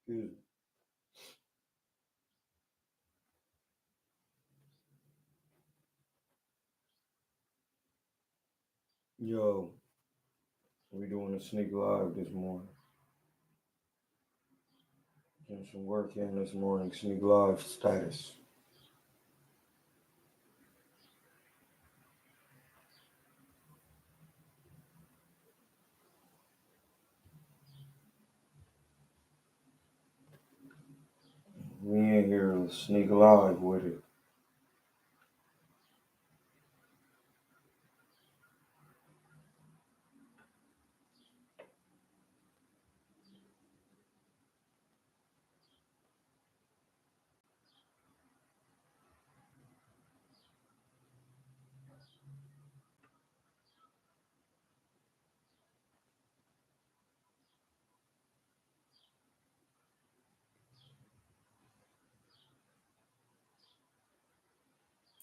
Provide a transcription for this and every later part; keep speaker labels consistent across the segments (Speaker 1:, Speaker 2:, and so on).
Speaker 1: Excuse me. Yo, we doing a sneak live this morning. Getting some work in this morning. Sneak live status. We in here sneak live with it.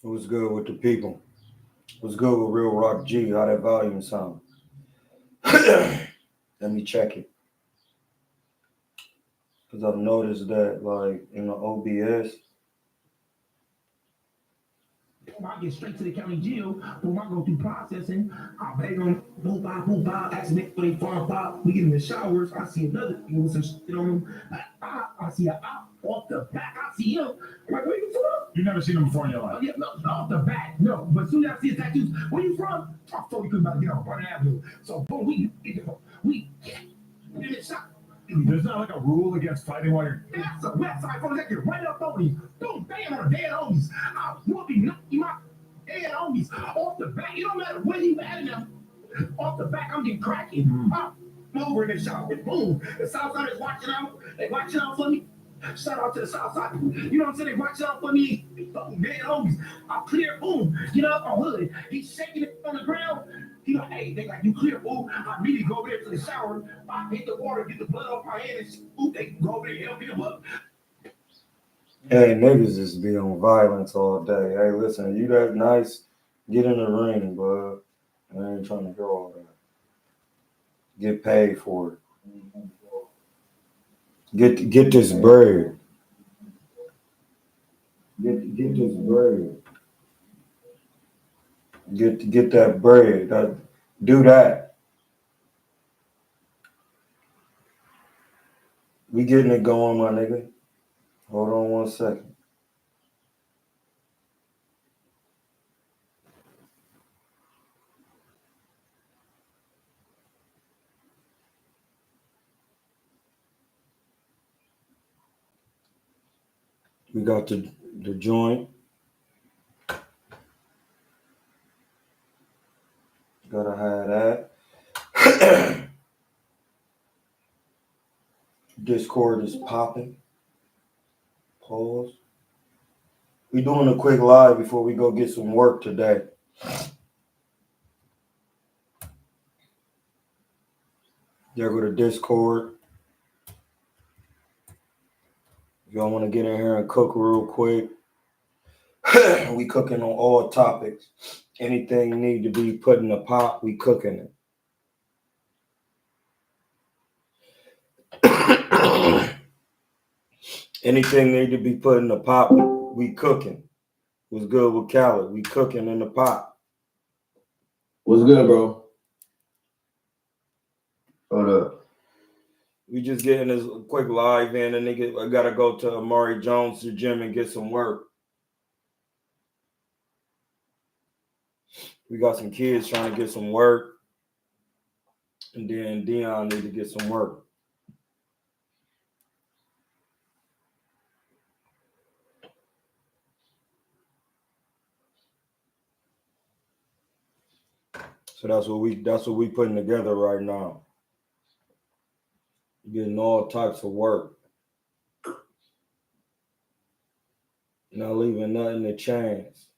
Speaker 1: What's good with the people? What's good with Real Rock G? How that volume sound? Let me check it. Because I've noticed that, like, in the OBS,
Speaker 2: I get straight to the county jail. When I go through processing, I bang on boom, bob, accident, they fall pop. We get in the showers. I see another thing with some shit on him. I see a op off the back. I see him. I'm like, where you from?
Speaker 3: You never seen him before in your life?
Speaker 2: Yeah, no, off the back. No, but as soon as I see his tattoos, where you from? I thought he couldn't get on Burn Avenue. So boom, we in the shop.
Speaker 3: There's not like a rule against fighting while you're.
Speaker 2: That's a website for that get right up on him. Boom, bam on the dead homies. I will be knocking my dead homies off the back. It don't matter where you at in them. Off the back, I'm getting cracking. I'm over in the shop and boom. The South Side is watching out. They watching out for me. Shout out to the South Side. You know what I'm saying? They watching out for me. Dead homies. I clear, boom. Get up on hood. He's shaking it on the ground. He like, hey, they like, you clear, boo. I immediately go over there to the shower. I hit the water, get the blood off my hand, and ooh, they go over there and help him up.
Speaker 1: hey, niggas just be on violence all day. Hey, listen, you that nice, get in the ring, bud. I ain't trying to hear all that. Get paid for it. Get this bread. Get this bread. Get that bread. Do that. We getting it going, my nigga. Hold on 1 second. We got the joint. Gotta have that. Discord is popping. Pause. We doing a quick live before we go get some work today. There go to Discord. If y'all want to get in here and cook real quick, we cooking on all topics. Anything need to be put in the pot, we cooking it. Anything need to be put in the pot, we cooking. What's good with Khaled? We cooking in the pot.
Speaker 4: What's good, bro? Hold up.
Speaker 1: We just getting this quick live in, and I gotta go to Amari Jones' gym and get some work. We got some kids trying to get some work, and then Dion need to get some work. So that's what we putting together right now. Getting all types of work. Not leaving nothing to chance.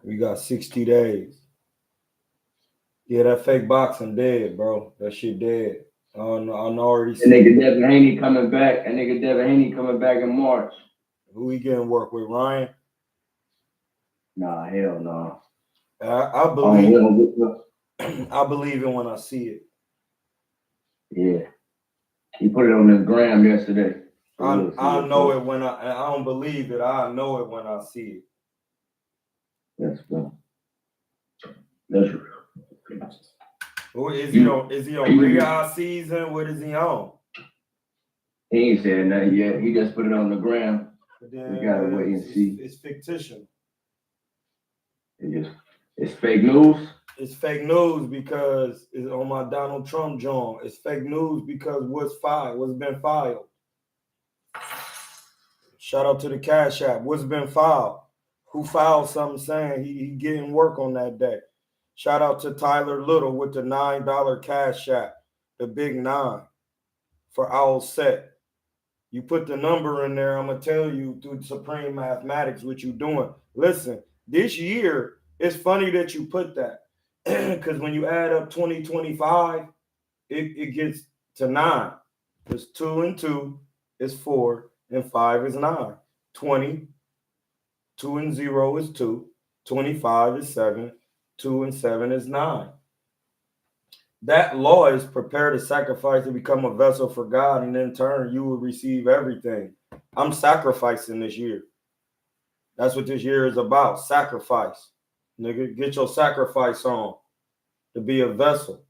Speaker 1: We got 60 days. Yeah, that fake boxing dead, bro. That shit dead. I already
Speaker 4: see. That nigga Devin Haney coming back. That nigga Devin Haney coming back in March.
Speaker 1: Who we getting work with, Ryan?
Speaker 4: Nah, hell no.
Speaker 1: I believe it when I see it.
Speaker 4: Yeah. He put it on the gram yesterday.
Speaker 1: I know it when I don't believe it. I know it when I see it.
Speaker 4: That's real. That's real.
Speaker 1: Well, is he on Riyadh season? What is he on? He
Speaker 4: ain't said nothing yet. He just put it on the gram. We gotta wait and see.
Speaker 1: It's fictitious.
Speaker 4: It's fake news.
Speaker 1: It's fake news because it's on my Donald Trump joint. It's fake news because what's been filed. Shout out to the Cash App. What's been filed? Who filed something saying he getting work on that day? Shout out to Tyler Little with the $9 Cash App, the big 9 for Owl Set. You put the number in there, I'm going to tell you through Supreme Mathematics what you're doing. Listen, this year, it's funny that you put that because when you add up 2025, it gets to 9. It's 2 and 2 is 4 and 5 is 9. 20, 2 and 0 is 2. 25 is 7. 2 and 7 is 9. That law is prepare to sacrifice to become a vessel for God, and in turn, you will receive everything. I'm sacrificing this year. That's what this year is about. Sacrifice. Nigga, get your sacrifice on to be a vessel.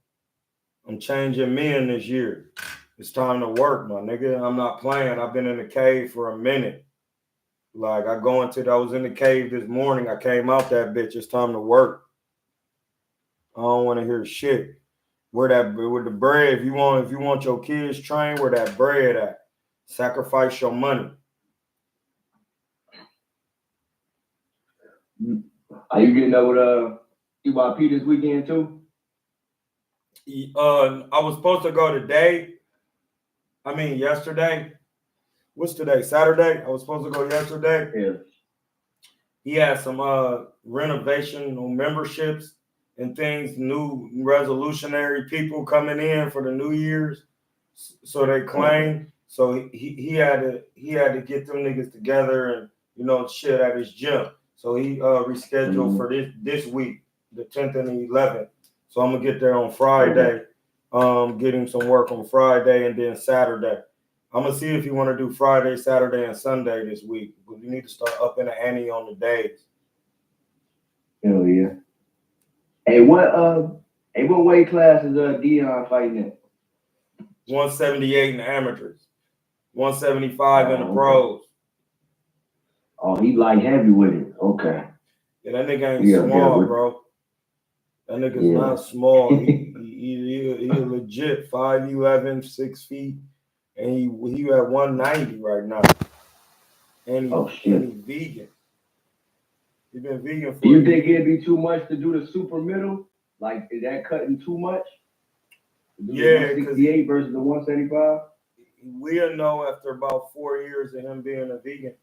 Speaker 1: I'm changing men this year. It's time to work, my nigga. I'm not playing. I've been in the cave for a minute. Like, I was in the cave this morning. I came out that bitch. It's time to work. I don't want to hear shit. Where the bread, if you want your kids trained, where that bread at? Sacrifice your money.
Speaker 4: Are you getting up with EYP this weekend too?
Speaker 1: I was supposed to go today. Yesterday. What's today? Saturday? I was supposed to go yesterday.
Speaker 4: Yeah.
Speaker 1: He had some renovation on memberships and things, new resolutionary people coming in for the New Year's. So they claim. So he had to get them niggas together and shit at his gym. So he rescheduled for this week, the 10th and the 11th. So I'm gonna get there on Friday, get him some work on Friday and then Saturday. I'm gonna see if you want to do Friday, Saturday, and Sunday this week. But you need to start upping the ante on the days.
Speaker 4: Hell yeah. Hey, what weight class is Dion fighting in?
Speaker 1: 178 in the amateurs, 175 in the pros.
Speaker 4: Oh, he light heavy with it. Okay.
Speaker 1: Yeah, that nigga ain't small, bro. That nigga's not small. He a legit 5'11", 6 feet, and he at 190 right now. And he vegan. He been vegan for.
Speaker 4: Do you think it'd be too much to do the super middle? Like, is that cutting too much?
Speaker 1: Yeah,
Speaker 4: 168 versus the 175.
Speaker 1: We'll know after about 4 years of him being a vegan.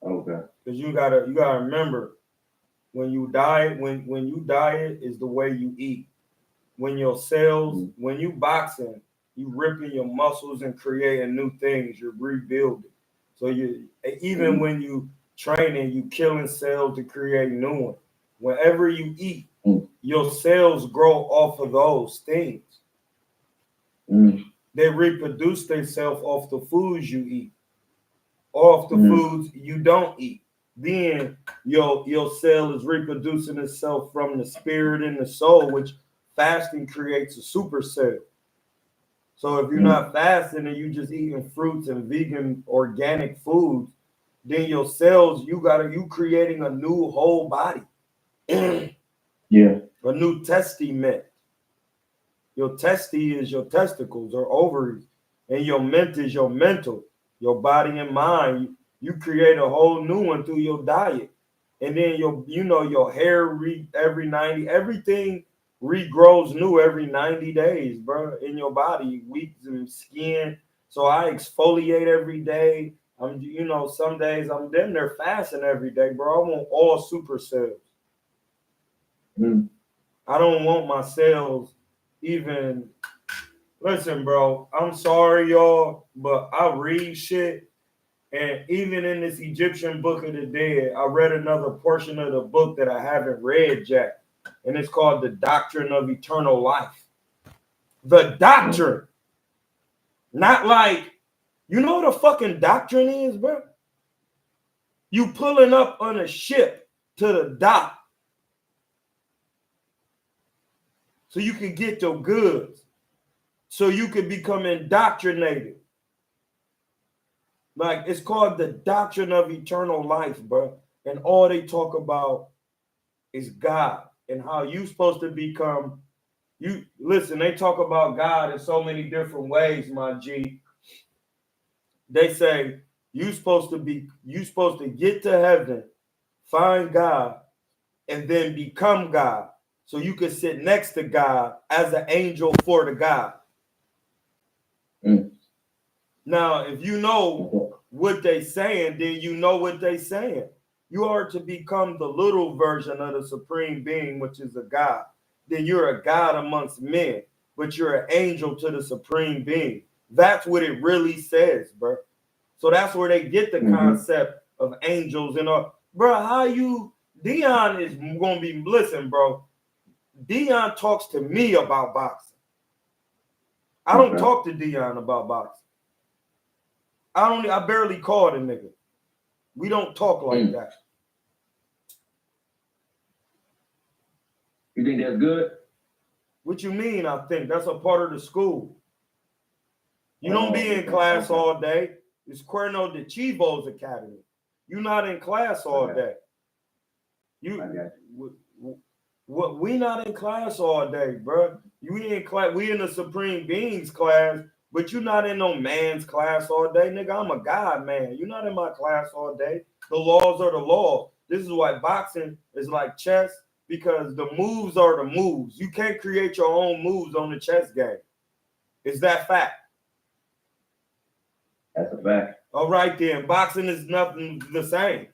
Speaker 4: Okay.
Speaker 1: Because you gotta remember, when you diet is the way you eat. When your cells, when you boxing, you ripping your muscles and creating new things. You're rebuilding. So even when you training, you killing cells to create new ones. Whenever you eat, your cells grow off of those things. They reproduce themselves off the foods you eat, off the foods you don't eat. Then your cell is reproducing itself from the spirit and the soul, which fasting creates a super cell. So if you're not fasting and you just eating fruits and vegan organic foods, then your cells, you creating a new whole body.
Speaker 4: Yeah.
Speaker 1: A new testament. Your testy is your testicles or ovaries, and your ment is your mental, your body and mind. You create a whole new one through your diet. And then your hair every 90, everything regrows new every 90 days, bro, in your body, weeks and skin. So I exfoliate every day. Some days I'm damn near fasting every day, bro. I want all super cells. I don't want my cells even. Listen, bro, I'm sorry, y'all, but I read shit. And even in this Egyptian Book of the Dead, I read another portion of the book that I haven't read yet. And it's called The Doctrine of Eternal Life. The doctrine. Not like, you know what a fucking doctrine is, bro? You pulling up on a ship to the dock so you can get your goods, so you can become indoctrinated. Like, it's called the doctrine of eternal life, bro. And all they talk about is God and how you supposed to become. You listen, they talk about God in so many different ways, my G. They say you supposed to get to heaven, find God, and then become God. So you can sit next to God as an angel for the God. Now, if you know what they saying, then you know what they saying. You are to become the little version of the supreme being, which is a God. Then you're a God amongst men, but you're an angel to the supreme being. That's what it really says, bro. So that's where they get the concept of angels and all. Bro, how you, Dion is gonna be, listen, bro. Dion talks to me about boxing. I don't talk to Dion about boxing. I barely call the nigga. We don't talk like that.
Speaker 4: You think that's good?
Speaker 1: What you mean? I think that's a part of the school. You don't be in class all day. It's KuernoDeChivo's academy. You're not in class all day. We not in class all day, bro. We in class. We in the Supreme Beings class, but you're not in no man's class all day, nigga. I'm a God man. You're not in my class all day. The laws are the law. This is why boxing is like chess, because the moves are the moves. You can't create your own moves on the chess game. Is that fact?
Speaker 4: That's a fact.
Speaker 1: All right, then. Boxing is nothing the same.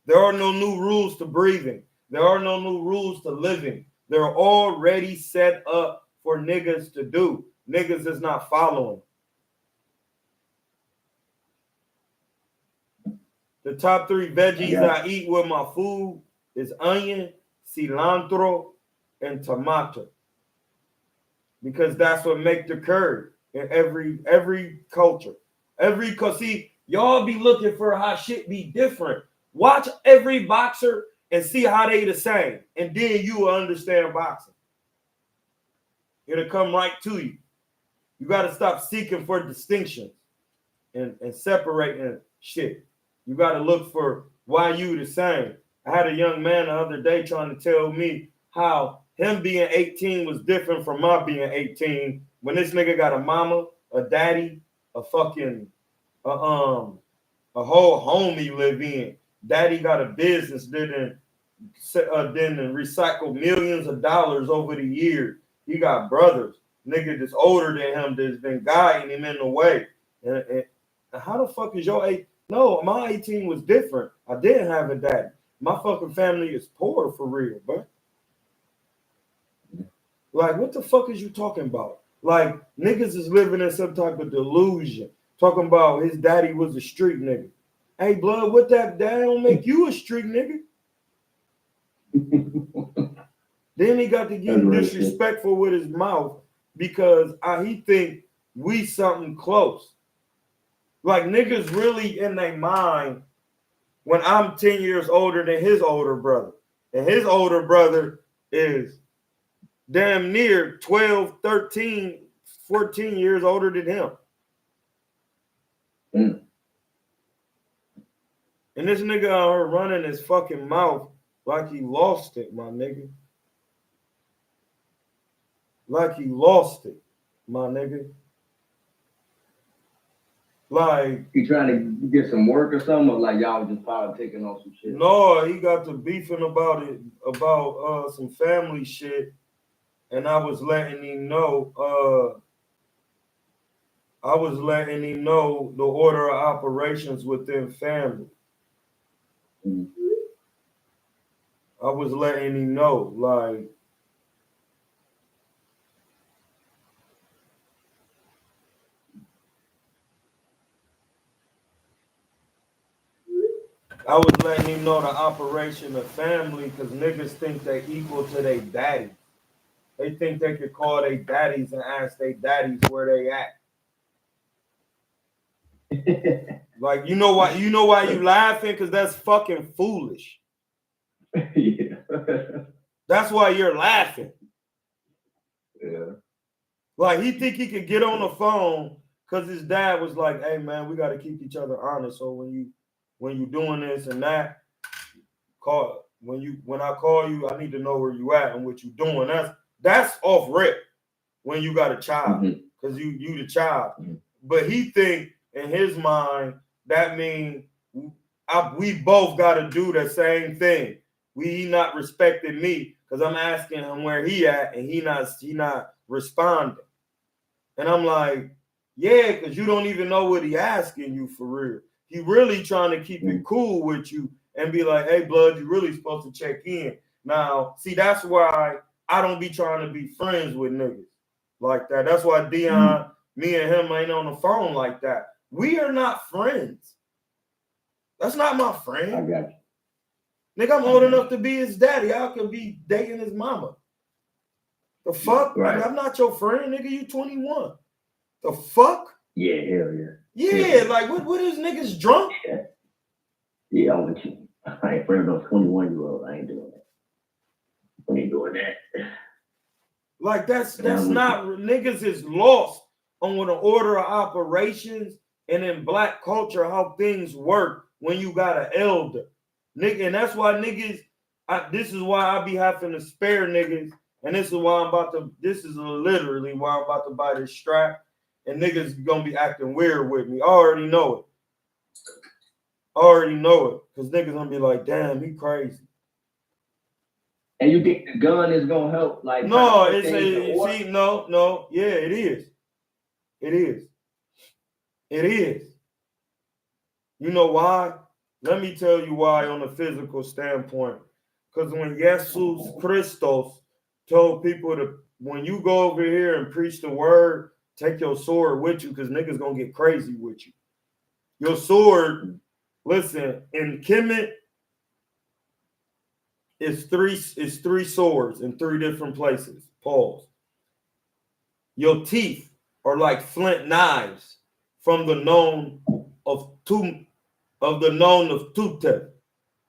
Speaker 1: There are no new rules to breathing. There are no new rules to living. They're already set up for niggas to do. Niggas is not following. The top 3 veggies I eat with my food is onion, cilantro, and tomato. Because that's what make the curry in every culture. See, y'all be looking for how shit be different. Watch every boxer and see how they the same. And then you will understand boxing. It'll come right to you. You got to stop seeking for distinctions and separating shit. You got to look for why you the same. I had a young man the other day trying to tell me how him being 18 was different from my being 18. When this nigga got a mama, a daddy, a fucking, a whole home he live in. Daddy got a business then recycled millions of dollars over the years. He got brothers, nigga that's older than him that's been guiding him in the way. And how the fuck is your 18? No, my 18 was different. I didn't have a daddy. My fucking family is poor for real, bro. Like, what the fuck is you talking about? Like, niggas is living in some type of delusion, talking about his daddy was a street nigga. Hey, blood, what that don't make you a street nigga? Then he got to get disrespectful with his mouth because he think we something close. Like, niggas really in their mind when I'm 10 years older than his older brother. And his older brother is damn near 12, 13, 14 years older than him. And this nigga out here running his fucking mouth like he lost it, my nigga. Like he lost it, my nigga. Like,
Speaker 4: he trying to get some work or something, or like y'all just politicking on some shit?
Speaker 1: No, he got to beefing about some family shit, and I was letting him know. I was letting him know the order of operations within family. I was letting him know, like, I was letting him know the operation of family because niggas think they equal to their daddy. They think they could call their daddies and ask their daddies where they at. Like, you know why you laughing? Because that's fucking foolish.
Speaker 4: Yeah.
Speaker 1: That's why you're laughing.
Speaker 4: Yeah.
Speaker 1: Like, he think he could get on the phone because his dad was like, hey man, we got to keep each other honest. So when you doing this and that, when I call you, I need to know where you at and what you doing. That's off rip when you got a child, because you the child. But he think in his mind that means we both got to do the same thing. He not respecting me because I'm asking him where he at and he not responding. And I'm like, yeah, because you don't even know what he asking you for real. He really trying to keep it cool with you and be like, hey, blood, you really supposed to check in. Now, see, that's why I don't be trying to be friends with niggas like that. That's why Dion, me and him ain't on the phone like that. We are not friends. That's not my friend.
Speaker 4: I got you.
Speaker 1: Nigga, I'm old enough to be his daddy. I could be dating his mama. The fuck?
Speaker 4: Right.
Speaker 1: I'm not your friend, nigga. You 21. The fuck?
Speaker 4: Yeah, hell yeah.
Speaker 1: Yeah, like what is niggas drunk?
Speaker 4: Yeah, I'm with you. I ain't friends with no 21-year-old. I ain't doing that. I ain't doing that.
Speaker 1: Like that's not niggas is lost on the order of operations and in black culture how things work when you got an elder. Nigga, and that's why niggas, this is why I be having to spare niggas, and this is why this is literally why I'm about to buy this strap, and niggas gonna be acting weird with me. I already know it. Because niggas gonna be like, damn, he crazy.
Speaker 4: And you think the gun is gonna help? Like,
Speaker 1: no, yeah, it is. It is. You know why? Let me tell you why on a physical standpoint. Because when Jesus Christos told people to, when you go over here and preach the word, take your sword with you because niggas gonna get crazy with you. Your sword, listen, in Kemet, it's three swords in three different places. Pause. Your teeth are like flint knives from the known of Tutep.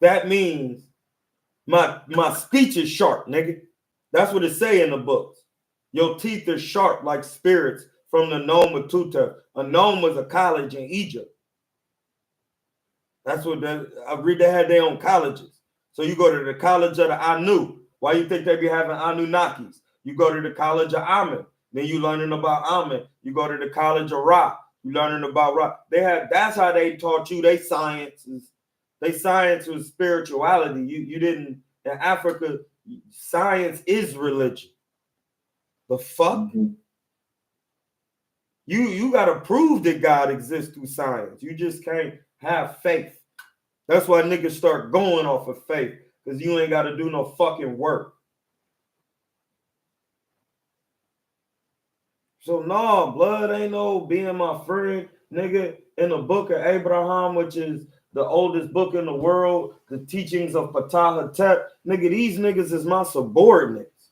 Speaker 1: That means my speech is sharp, nigga. That's what it say in the books. Your teeth are sharp like spirits from the Nome of Tutep. A Nome was a college in Egypt. That's what I read. They had their own colleges. So you go to the college of the Anu. Why you think they be having Anunnakis? You go to the college of Amen. Then you learning about Amen. You go to the college of Ra. You learning about Ra. That's how they taught you. They science was spirituality. You didn't in Africa. Science is religion. The fuck? You gotta prove that God exists through science. You just can't have faith. That's why niggas start going off of faith, because you ain't gotta do no fucking work. So no, blood ain't no being my friend, nigga. In the book of Abraham, which is the oldest book in the world, the teachings of Ptah-Hotep, nigga, these niggas is my subordinates.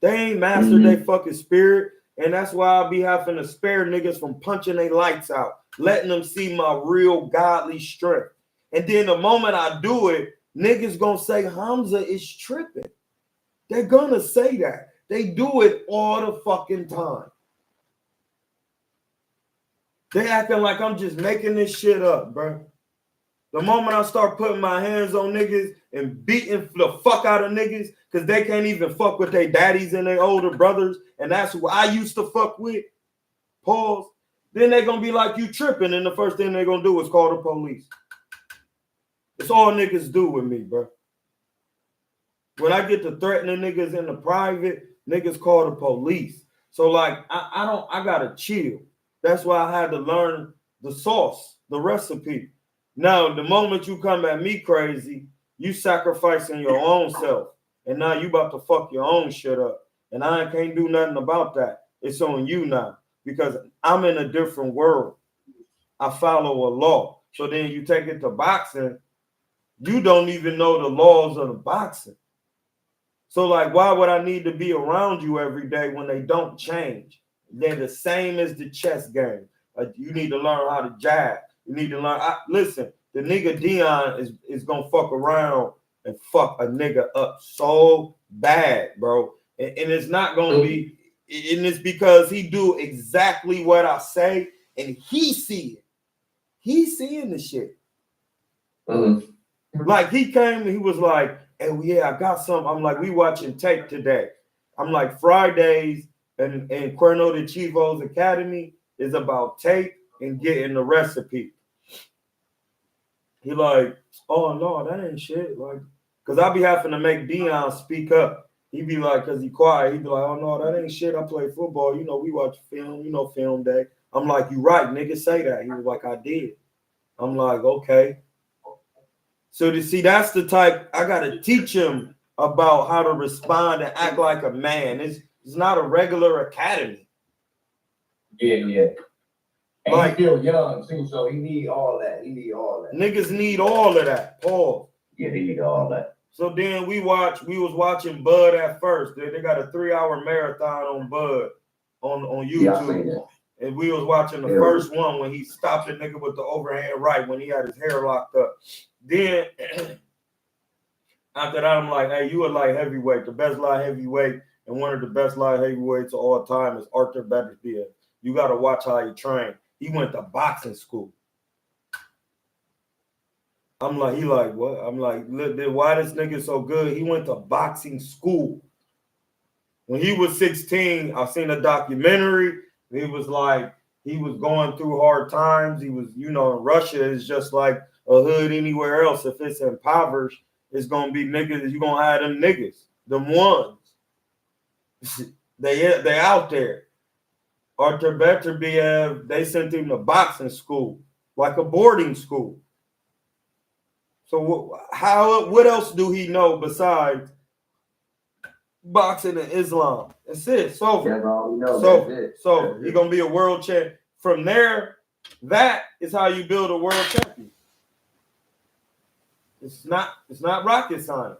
Speaker 1: They ain't mastered their fucking spirit, and that's why I be having to spare niggas from punching their lights out, letting them see my real godly strength. And then the moment I do it, niggas gonna say Hamza is tripping. They're gonna say that. They do it all the fucking time. They acting like I'm just making this shit up, bro. The moment I start putting my hands on niggas and beating the fuck out of niggas because they can't even fuck with their daddies and their older brothers, and that's who I used to fuck with, pause, then they're gonna be like, you tripping, and the first thing they're gonna do is call the police. It's all niggas do with me, bro. When I get to threatening niggas in the private, niggas call the police. So like, I gotta chill. That's why I had to learn the sauce, the recipe. Now, the moment you come at me crazy, you sacrificing your own self. And now you about to fuck your own shit up. And I can't do nothing about that. It's on you now. Because I'm in a different world. I follow a law. So then you take it to boxing, you don't even know the laws of the boxing. So like, why would I need to be around you every day when they don't change? They're the same as the chess game. Like, you need to learn how to jab. You need to learn. Listen, the nigga Dion is gonna fuck around and fuck a nigga up so bad, bro. And it's not gonna be. And it's because he do exactly what I say, and he see it. He's seeing the shit. Like, he came and he was like, "Hey, yeah, I got some." I'm like, "We watching tape today." I'm like, Fridays and KuernoDeChivo's Academy is about tape and getting the recipe. He like, "Oh no, that ain't shit." Like, cause I be having to make Dion speak up. He be like, cause he quiet. He be like, "Oh no, that ain't shit. I play football. You know, we watch film. You know, film day." I'm like, "You right, nigga, say that." He was like, "I did." I'm like, "Okay." So to see, that's the type I gotta teach him about how to respond and act like a man. It's not a regular academy.
Speaker 5: Yeah. And
Speaker 1: Like,
Speaker 5: he's still young too, so he need all that.
Speaker 1: Niggas need all of that. Pause.
Speaker 4: Yeah, he need all that.
Speaker 1: So then we was watching Bud at first. They got a 3-hour marathon on Bud on YouTube.
Speaker 4: Yeah,
Speaker 1: and we was watching the first one when he stopped the nigga with the overhand right when he had his hair locked up. Then after that, I'm like, "Hey, you a light heavyweight, the best light heavyweight, and one of the best light heavyweights of all time is Arthur Betersfield. You got to watch how he trained. He went to boxing school." I'm like, he like, what? I'm like, why this nigga so good? He went to boxing school. When he was 16, I seen a documentary. He was like, he was going through hard times. He was, in Russia is just like a hood anywhere else. If it's impoverished, it's gonna be niggas. You gonna have them niggas, them ones. they out there. Arthur Betersfield, they sent him to boxing school, like a boarding school. So what else do he know besides boxing and Islam? That's it. It's over.
Speaker 5: That's all we know.
Speaker 1: So he's gonna be a world champ. From there, that is how you build a world champion. It's not rocket science.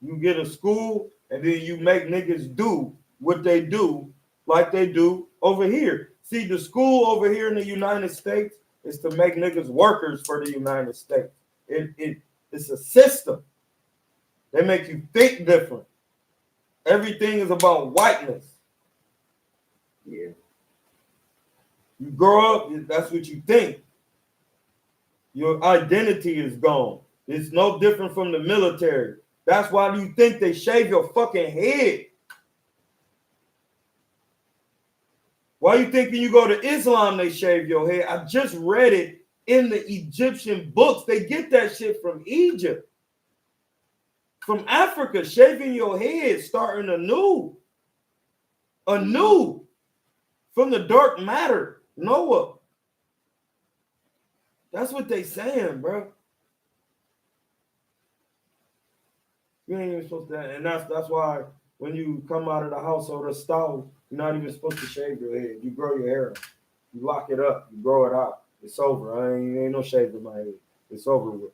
Speaker 1: You get a school and then you make niggas do what they do like they do over here. See, the school over here in the United States is to make niggas workers for the United States. It's a system. They make you think different. Everything is about whiteness.
Speaker 5: Yeah.
Speaker 1: You grow up, that's what you think. Your identity is gone. It's no different from the military. That's why you think they shave your fucking head. Why you think when you go to Islam they shave your head? I just read it in the Egyptian books. They get that shit from Egypt. From Africa, shaving your head, starting anew. From the dark matter, Noah. That's what they saying, bro. You ain't even supposed to, and that's why when you come out of the household of style, you're not even supposed to shave your head. You grow your hair. You lock it up. You grow it out. It's over. Ain't no shave in my head. It's over with.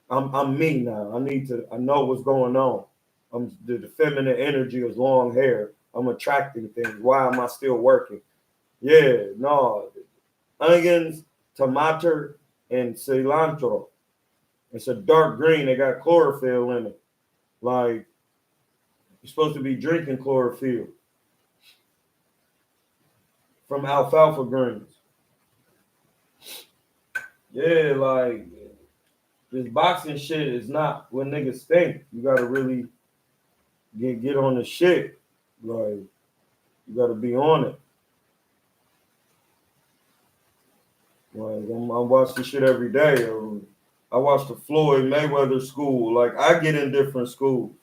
Speaker 1: I'm me now. I know what's going on. The feminine energy is long hair. I'm attracting things. Why am I still working? Yeah, no. Onions, tomato, and cilantro. It's a dark green. They got chlorophyll in it. Like, you're supposed to be drinking chlorophyll from alfalfa greens. Yeah, like, this boxing shit is not what niggas think. You gotta really get on the shit. Like, you gotta be on it. Like, I watch this shit every day. I watch the Floyd Mayweather school. Like, I get in different schools.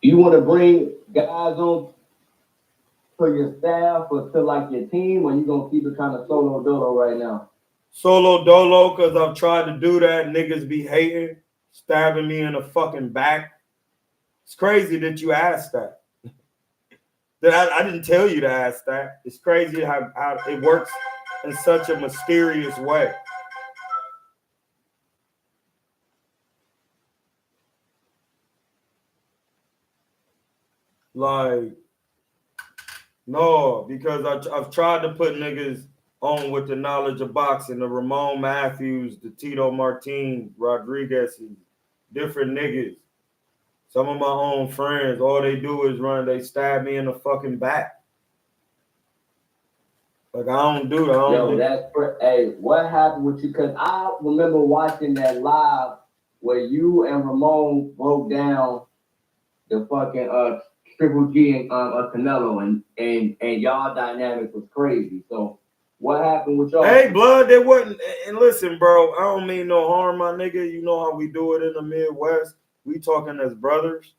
Speaker 5: You want to bring guys on for your staff or to like your team, or you gonna keep it kind of solo dolo right now?
Speaker 1: Solo dolo, because I've tried to do that. Niggas be hating, stabbing me in the fucking back. It's crazy that you asked that. I didn't tell you to ask that. It's crazy how it works in such a mysterious way. Like, no, because I've tried to put niggas on with the knowledge of boxing, the Ramon Matthews, the Tito Martin, Rodriguez, different niggas. Some of my own friends, all they do is run, they stab me in the fucking back. Like, I don't do that.
Speaker 5: Yo, hey, what happened with you? Cause I remember watching that live where you and Ramon broke down the fucking Triple G and Canelo and y'all dynamic was crazy. So what happened with y'all?
Speaker 1: Hey, blood, they wasn't. And listen, bro, I don't mean no harm, my nigga. You know how we do it in the Midwest. We talking as brothers.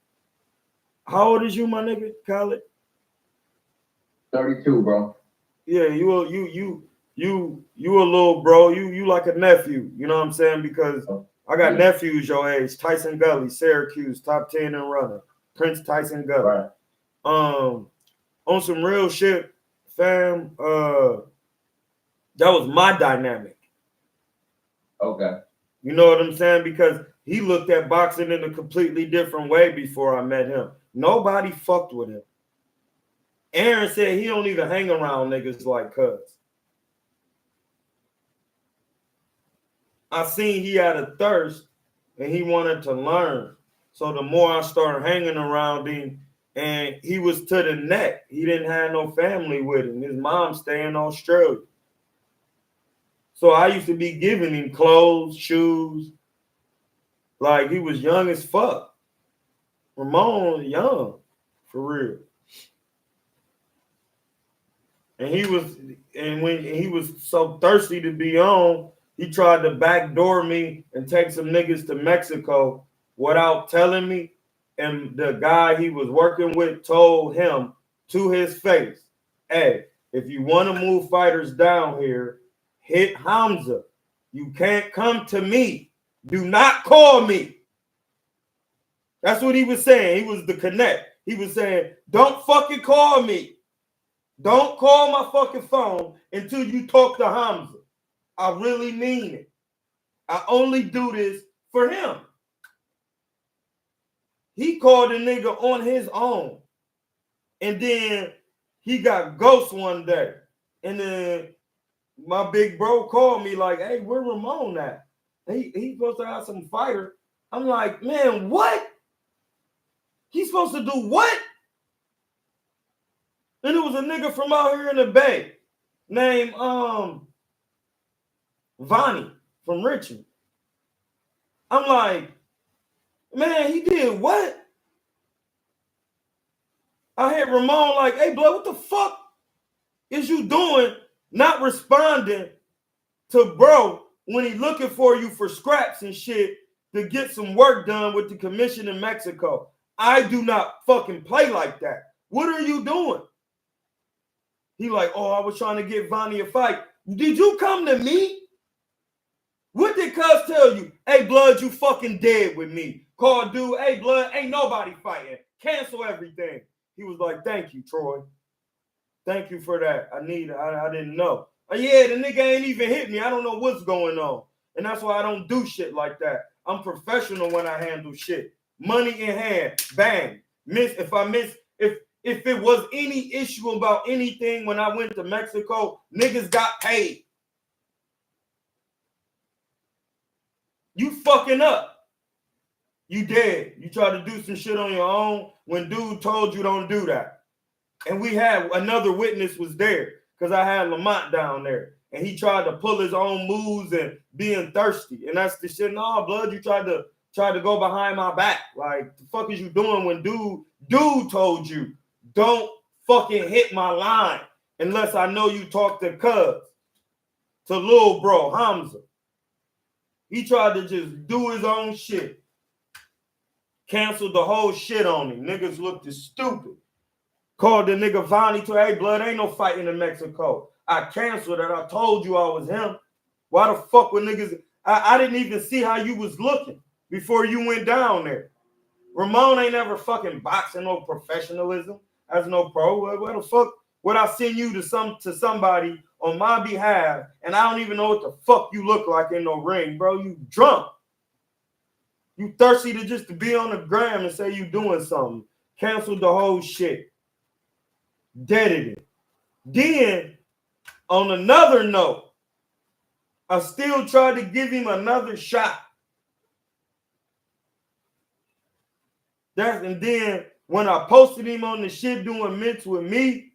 Speaker 1: How old is you, my nigga, Khaled?
Speaker 5: 32, bro.
Speaker 1: Yeah, you a little bro. You like a nephew. You know what I'm saying? Because I got nephews your age. Tyson Gully, Syracuse, top 10 in runner. Prince Tyson Gully.
Speaker 5: Right.
Speaker 1: On some real shit, fam. That was my dynamic.
Speaker 5: Okay.
Speaker 1: You know what I'm saying? Because he looked at boxing in a completely different way before I met him. Nobody fucked with him. Aaron said he don't even hang around niggas like cuz. I seen he had a thirst and he wanted to learn. So the more I started hanging around him, and he was to the neck. He didn't have no family with him. His mom stayed in Australia. So I used to be giving him clothes, shoes. Like, he was young as fuck. Ramon young, for real. And when he was so thirsty to be on, he tried to backdoor me and take some niggas to Mexico without telling me. And the guy he was working with told him to his face, hey, if you want to move fighters down here, hit Hamza. You can't come to me. Do not call me. That's what he was saying. He was the connect. He was saying, don't fucking call me. Don't call my fucking phone until you talk to Hamza. I really mean it. I only do this for him. He called a nigga on his own. And then he got ghost one day. And then my big bro called me like, hey, where Ramon at? He's supposed to have some fighter. I'm like, man, what? He's supposed to do what? And it was a nigga from out here in the Bay named Vonnie from Richmond. I'm like, man, he did what? I had Ramon like, hey, blood, what the fuck is you doing not responding to bro when he looking for you for scraps and shit to get some work done with the commission in Mexico? I do not fucking play like that. What are you doing? He like, oh, I was trying to get Vonnie a fight. Did you come to me? What did cuz tell you? Hey, blood, you fucking dead with me. Call dude, hey, blood, ain't nobody fighting. Cancel everything. He was like, thank you, Troy. Thank you for that. I didn't know. Yeah, the nigga ain't even hit me. I don't know what's going on. And that's why I don't do shit like that. I'm professional when I handle shit. Money in hand, bang. If it was any issue about anything when I went to Mexico, niggas got paid. You fucking up. You dead. You tried to do some shit on your own when dude told you don't do that. And we had another witness was there because I had Lamont down there. And he tried to pull his own moves and being thirsty. And that's the shit. No, blood, you tried to go behind my back. Like, the fuck is you doing when dude told you don't fucking hit my line unless I know you talk to cuz, to little bro, Hamza. He tried to just do his own shit. Canceled the whole shit on him. Niggas looked as stupid. Called the nigga Vonnie to, hey, blood, ain't no fighting in Mexico. I canceled it. I told you I was him. Why the fuck would niggas? I didn't even see how you was looking before you went down there. Ramon ain't ever fucking boxing no professionalism as no pro. Where the fuck would I send you to somebody on my behalf and I don't even know what the fuck you look like in no ring, bro? You drunk. You thirsty to be on the gram and say you doing something. canceled the whole shit. Deaded it. Then, on another note, I still tried to give him another shot. And then when I posted him on the shit doing mints with me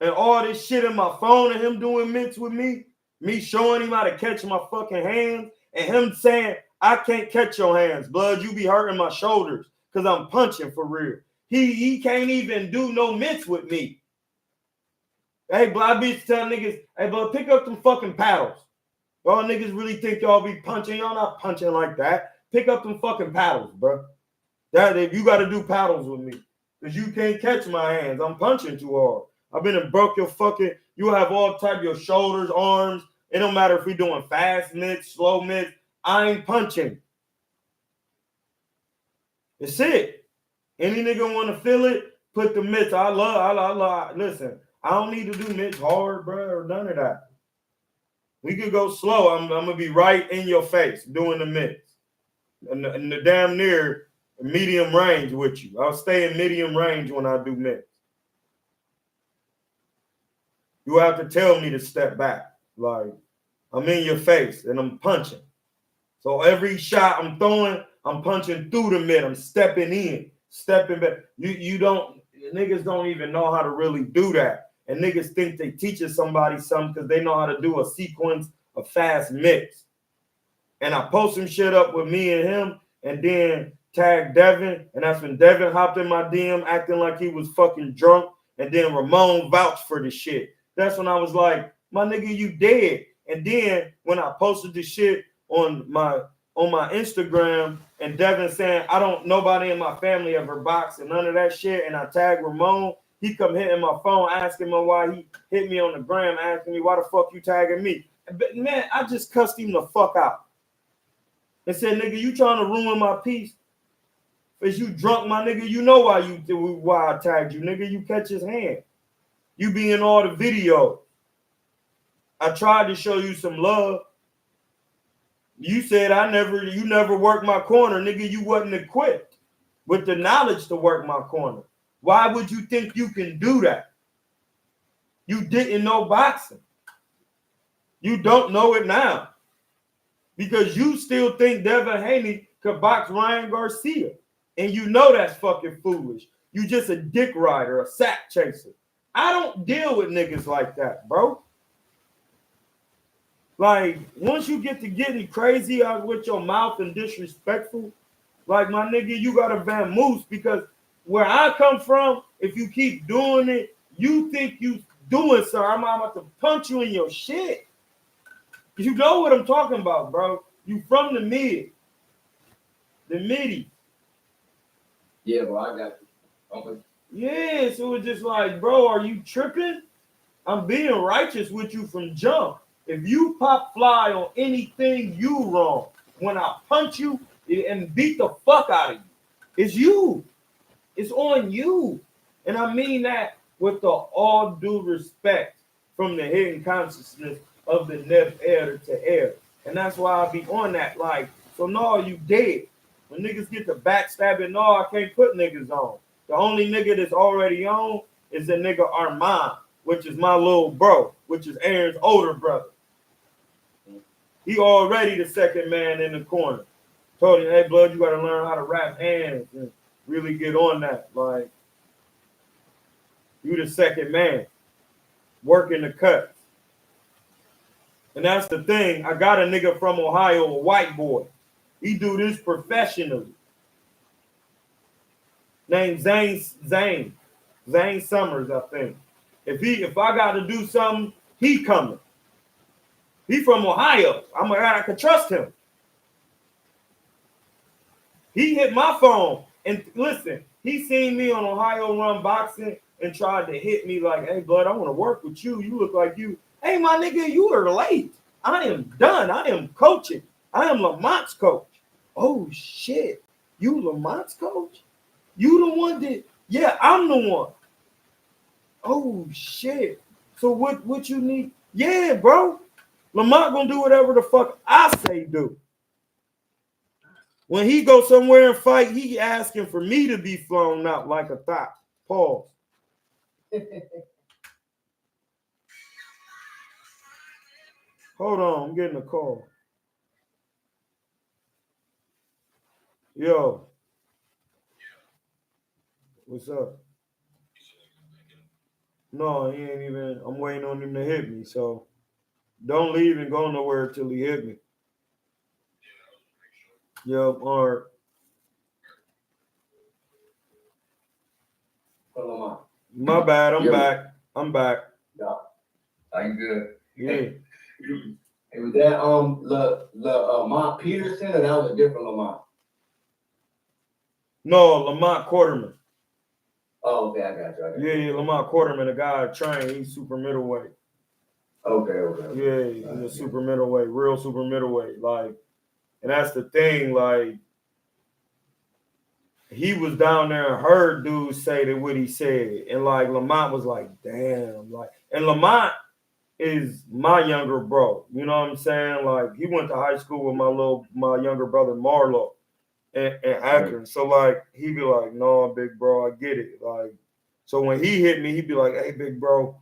Speaker 1: and all this shit in my phone and him doing mints with me showing him how to catch my fucking hands and him saying, I can't catch your hands, blood. You be hurting my shoulders because I'm punching for real. He can't even do no mints with me. Hey, blood, I be telling niggas, hey, blood, pick up them fucking paddles. Y'all niggas really think y'all be punching. Y'all not punching like that. Pick up them fucking paddles, bro. That if you got to do paddles with me, because you can't catch my hands. I'm punching too hard. I've been and broke your fucking. You have all type of your shoulders, arms. It don't matter if we doing fast mitts, slow mitts. I ain't punching. It's it. Any nigga want to feel it? Put the mitts. I love. Listen, I don't need to do mitts hard, bro, or none of that. We could go slow. I'm gonna be right in your face doing the mitts, and the damn near medium range with you. I'll stay in medium range when I do mitts. You have to tell me to step back. Like, I'm in your face and I'm punching. So every shot I'm throwing, I'm punching through the mitt. I'm stepping in, stepping back. Niggas don't even know how to really do that. And niggas think they teaching somebody something because they know how to do a sequence of fast mitts. And I post some shit up with me and him and then tag Devin, and that's when Devin hopped in my DM acting like he was fucking drunk, and then Ramon vouched for the shit. That's when I was like, my nigga, you dead. And then when I posted the shit on my Instagram, and Devin saying, nobody in my family ever boxed and none of that shit, and I tagged Ramon, he come hitting my phone asking me why he hit me on the gram, asking me why the fuck you tagging me. But man, I just cussed him the fuck out and said, nigga, you trying to ruin my peace? Is you drunk, my nigga? You know why I tagged you, nigga. You catch his hand. You be in all the videos. I tried to show you some love. You said you never worked my corner, nigga. You wasn't equipped with the knowledge to work my corner. Why would you think you can do that? You didn't know boxing. You don't know it now. Because you still think Devin Haney could box Ryan Garcia. And you know that's fucking foolish. You just a dick rider, a sack chaser. I don't deal with niggas like that, bro. Like, once you get to getting crazy out with your mouth and disrespectful, like, my nigga, you got to vamoose, because where I come from, if you keep doing it, you think you doing something. I'm about to punch you in your shit. You know what I'm talking about, bro. You from the mid. The midi.
Speaker 5: Yeah, bro, I got you. Okay.
Speaker 1: Yeah, so it's just like, bro, are you tripping? I'm being righteous with you from jump. If you pop fly on anything, you wrong. When I punch you and beat the fuck out of you, it's you. It's on you. And I mean that with the all due respect from the hidden consciousness of the Neb air to air. And that's why I be on that. Like, so no, you dead. When niggas get the backstabbing, no, I can't put niggas on. The only nigga that's already on is the nigga Armand, which is my little bro, which is Aaron's older brother. He already the second man in the corner. Told him, hey, blood, you got to learn how to wrap hands and really get on that. Like, you the second man working the cuts. And that's the thing. I got a nigga from Ohio, a white boy. He do this professionally. Named Zane Summers, I think. If I got to do something, he coming. He from Ohio. I can trust him. He hit my phone and listen. He seen me on Ohio Run Boxing and tried to hit me like, "Hey, bud, I want to work with you. You look like you. Hey, my nigga, you are late. I am done. I am coaching. I am Lamont's coach. Oh shit, you Lamont's coach? You the one that? Yeah, I'm the one. Oh shit. So what you need? Yeah, bro. Lamont gonna do whatever the fuck I say do. When he go somewhere and fight, he asking for me to be flown out like a thought. Pause. Hold on, I'm getting a call. Yo. What's up? No, he ain't even. I'm waiting on him to hit me. So don't leave and go nowhere till he hit me. Yep, all right. My bad. I'm back. I'm back.
Speaker 5: Yeah. Are you good?
Speaker 1: Yeah.
Speaker 5: It was that Lamont Peterson, or that was a different Lamont?
Speaker 1: No, Lamont Quarterman.
Speaker 5: Oh, okay, I got you.
Speaker 1: Yeah, Lamont Quarterman, the guy trained. He's super middleweight.
Speaker 5: Okay.
Speaker 1: Yeah, he's a super middleweight, real super middleweight. Like, and that's the thing. Like, he was down there and heard dudes say that what he said, and like Lamont was like, damn, like, and Lamont is my younger bro. You know what I'm saying? Like, he went to high school with my younger brother Marlo and Akron. So like, he'd be like, no, big bro, I get it. Like, so when he hit me, he'd be like, hey, big bro,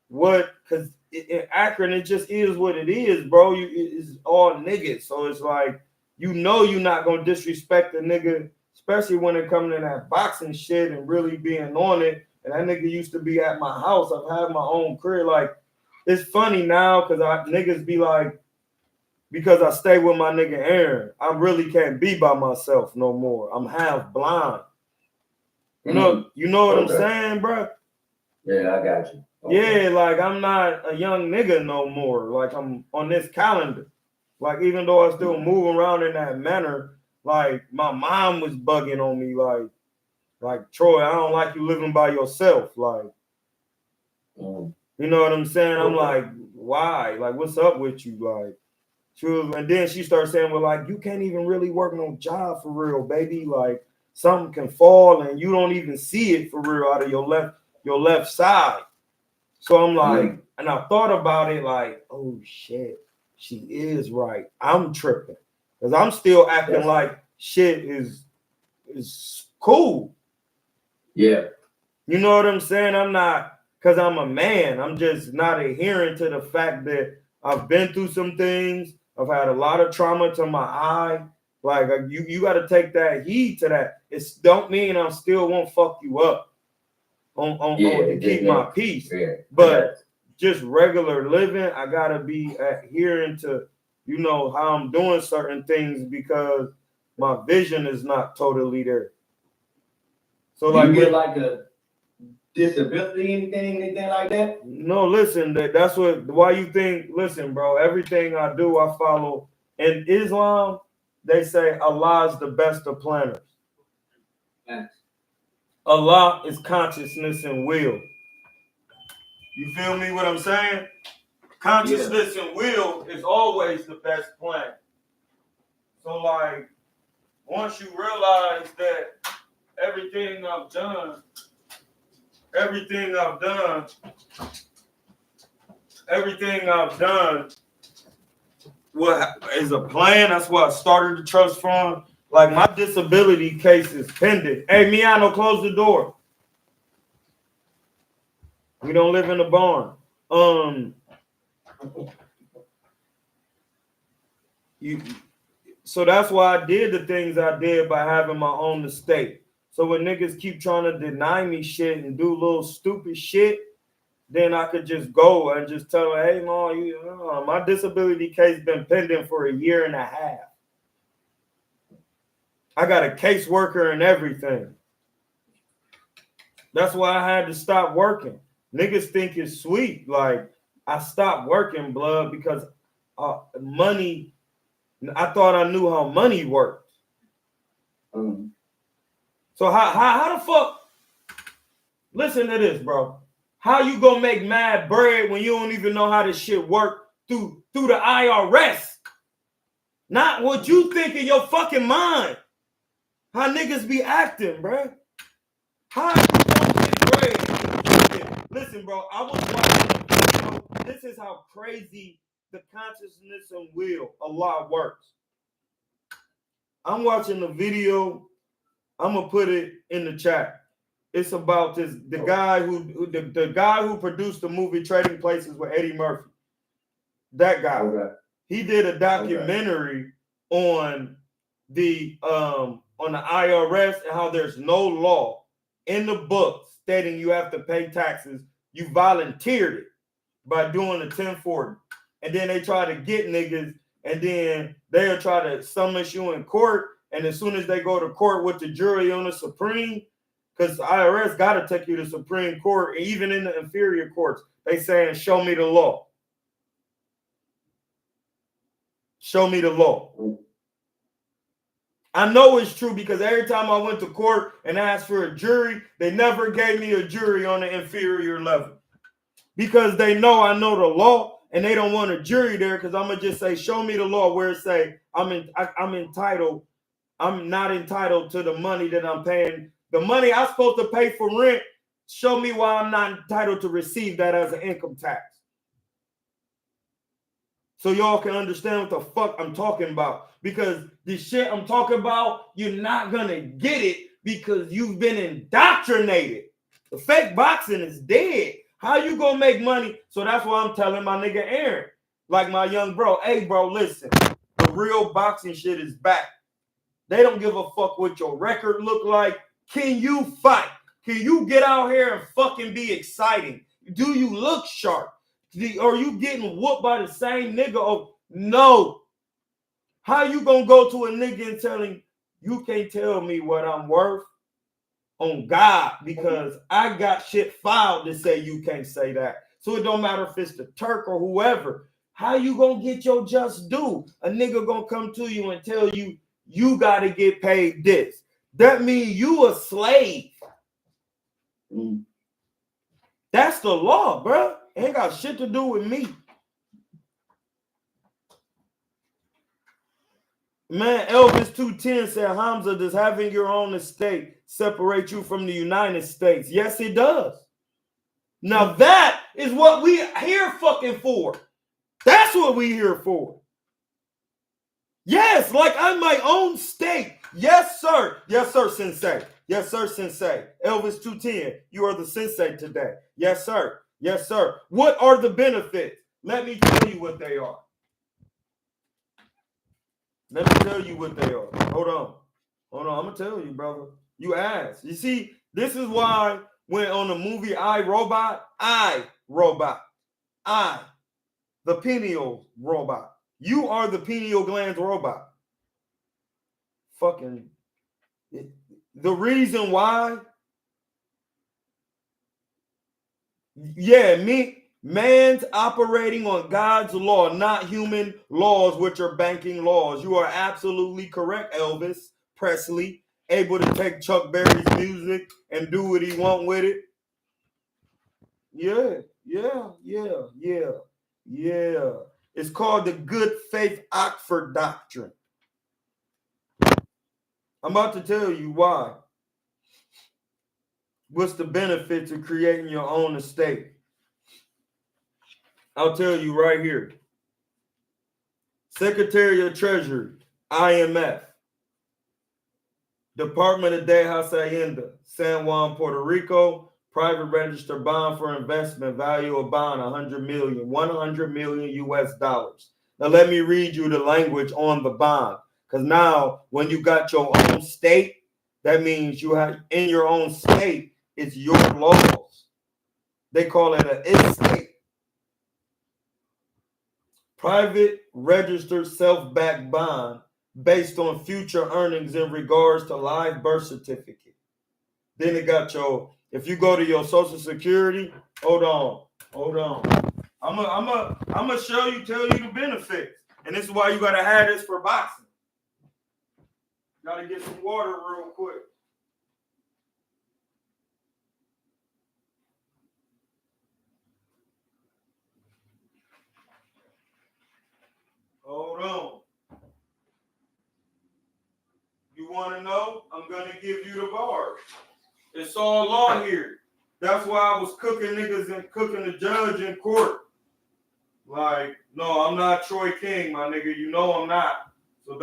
Speaker 1: what? Because in Akron, it just is what it is, bro. It's all niggas. So it's like, you're not going to disrespect a nigga, especially when it comes to that boxing shit and really being on it. And that nigga used to be at my house. I've had my own career. Like, it's funny now because niggas be like, because I stay with my nigga Aaron, I really can't be by myself no more. I'm half blind. You know what I'm saying, bro?
Speaker 5: Yeah, I got you.
Speaker 1: Okay. Yeah, like I'm not a young nigga no more. Like I'm on this calendar. Like even though I still move around in that manner, like my mom was bugging on me, like Troy, I don't like you living by yourself. Like, you know what I'm saying? I'm like, why? Like, what's up with you? Like, and then she starts saying, well, like, you can't even really work no job for real, baby. Like, something can fall and you don't even see it for real out of your left side. So I'm like, and I thought about it like, oh shit, she is right. I'm tripping. Because I'm still acting like shit is cool.
Speaker 5: Yeah.
Speaker 1: You know what I'm saying? I'm not, because I'm a man. I'm just not adhering to the fact that I've been through some things. I've had a lot of trauma to my eye. Like you got to take that heed to that. It don't mean I still won't fuck you up to keep my peace. Yeah. But just regular living, I gotta be adhering to, how I'm doing certain things because my vision is not totally there. So like,
Speaker 5: you get like a disability, anything like that?
Speaker 1: No, listen, that's why you think, listen, bro, everything I do, I follow. In Islam, they say Allah is the best of planners. Yes. Allah is consciousness and will. You feel me what I'm saying? Consciousness and will is always the best plan. So like, once you realize that everything I've done what is a plan. That's why I started the trust fund. Like my disability case is pending. Hey, Miano, close the door. We don't live in a barn. So that's why I did the things I did by having my own estate. So when niggas keep trying to deny me shit and do little stupid shit, then I could just go and just tell her, hey, Mom, my disability case been pending for 1.5 years. I got a caseworker and everything. That's why I had to stop working. Niggas think it's sweet. Like, I stopped working, blood, because money, I thought I knew how money worked. So how the fuck, listen to this, bro. How you gonna make mad bread when you don't even know how this shit work through the IRS? Not what you think in your fucking mind. How niggas be acting, bro. How you gonna get bread? Listen, bro, I was watching a video. This is how crazy the consciousness and will Allah works. I'm watching a video. I'm gonna put it in the chat. It's about the guy who produced the movie Trading Places with Eddie Murphy. That guy.
Speaker 5: Okay.
Speaker 1: He did a documentary on the IRS and how there's no law in the book stating you have to pay taxes. You volunteered it by doing a 1040. And then they try to get niggas, and then they'll try to summon you in court. And as soon as they go to court with the jury on the Supreme, because the IRS got to take you to Supreme Court, even in the inferior courts, they saying, show me the law. Show me the law. I know it's true because every time I went to court and asked for a jury, they never gave me a jury on the inferior level. Because they know I know the law and they don't want a jury there because I'm going to just say, show me the law where it say I'm entitled. I'm not entitled to the money that I'm paying. The money I'm supposed to pay for rent, show me why I'm not entitled to receive that as an income tax. So y'all can understand what the fuck I'm talking about. Because the shit I'm talking about, you're not going to get it because you've been indoctrinated. The fake boxing is dead. How you going to make money? So that's why I'm telling my nigga Aaron, like my young bro, hey, bro, listen, the real boxing shit is back. They don't give a fuck what your record look like. Can you fight? Can you get out here and fucking be exciting? Do you look sharp? Are you getting whooped by the same nigga? Oh, no. How you gonna go to a nigga and tell him, you can't tell me what I'm worth on God because I got shit filed to say you can't say that. So it don't matter if it's the Turk or whoever. How you gonna get your just due? A nigga gonna come to you and tell you, you gotta get paid this. That means you a slave. That's the law, bro. Ain't got shit to do with me. Man, Elvis 210 said, Hamza, does having your own estate separate you from the United States? Yes, it does. Now that is what we here fucking for. That's what we here for. Yes, like I'm my own state. Yes, sir. Yes, sir, sensei. Yes, sir, sensei. Elvis 210, you are the sensei today. Yes, sir. Yes, sir. What are the benefits? Let me tell you what they are. Let me tell you what they are. Hold on. Hold on. I'm going to tell you, brother. You asked. You see, this is why when on the movie I, the pineal robot. You are the pineal gland robot. Fucking. The reason why. Yeah, man's operating on God's law, not human laws, which are banking laws. You are absolutely correct, Elvis Presley. Able to take Chuck Berry's music and do what he want with it. Yeah. It's called the Good Faith Oxford Doctrine. I'm about to tell you why. What's the benefits of creating your own estate? I'll tell you right here. Secretary of Treasury, IMF. Department of De Hacienda, San Juan, Puerto Rico. Private register bond for investment, value of bond, 100 million US dollars. Now let me read you the language on the bond. Because now when you got your own state, that means you have in your own state, it's your laws. They call it an estate. Private registered self-backed bond based on future earnings in regards to live birth certificate. Then it got your, if you go to your Social Security, hold on. I'm gonna tell you the benefits. And this is why you gotta have this for boxing. Gotta get some water real quick. Hold on. You want to know? I'm going to give you the bars. It's all law here. That's why I was cooking niggas and cooking the judge in court. Like, no, I'm not Troy King, my nigga. You know I'm not. So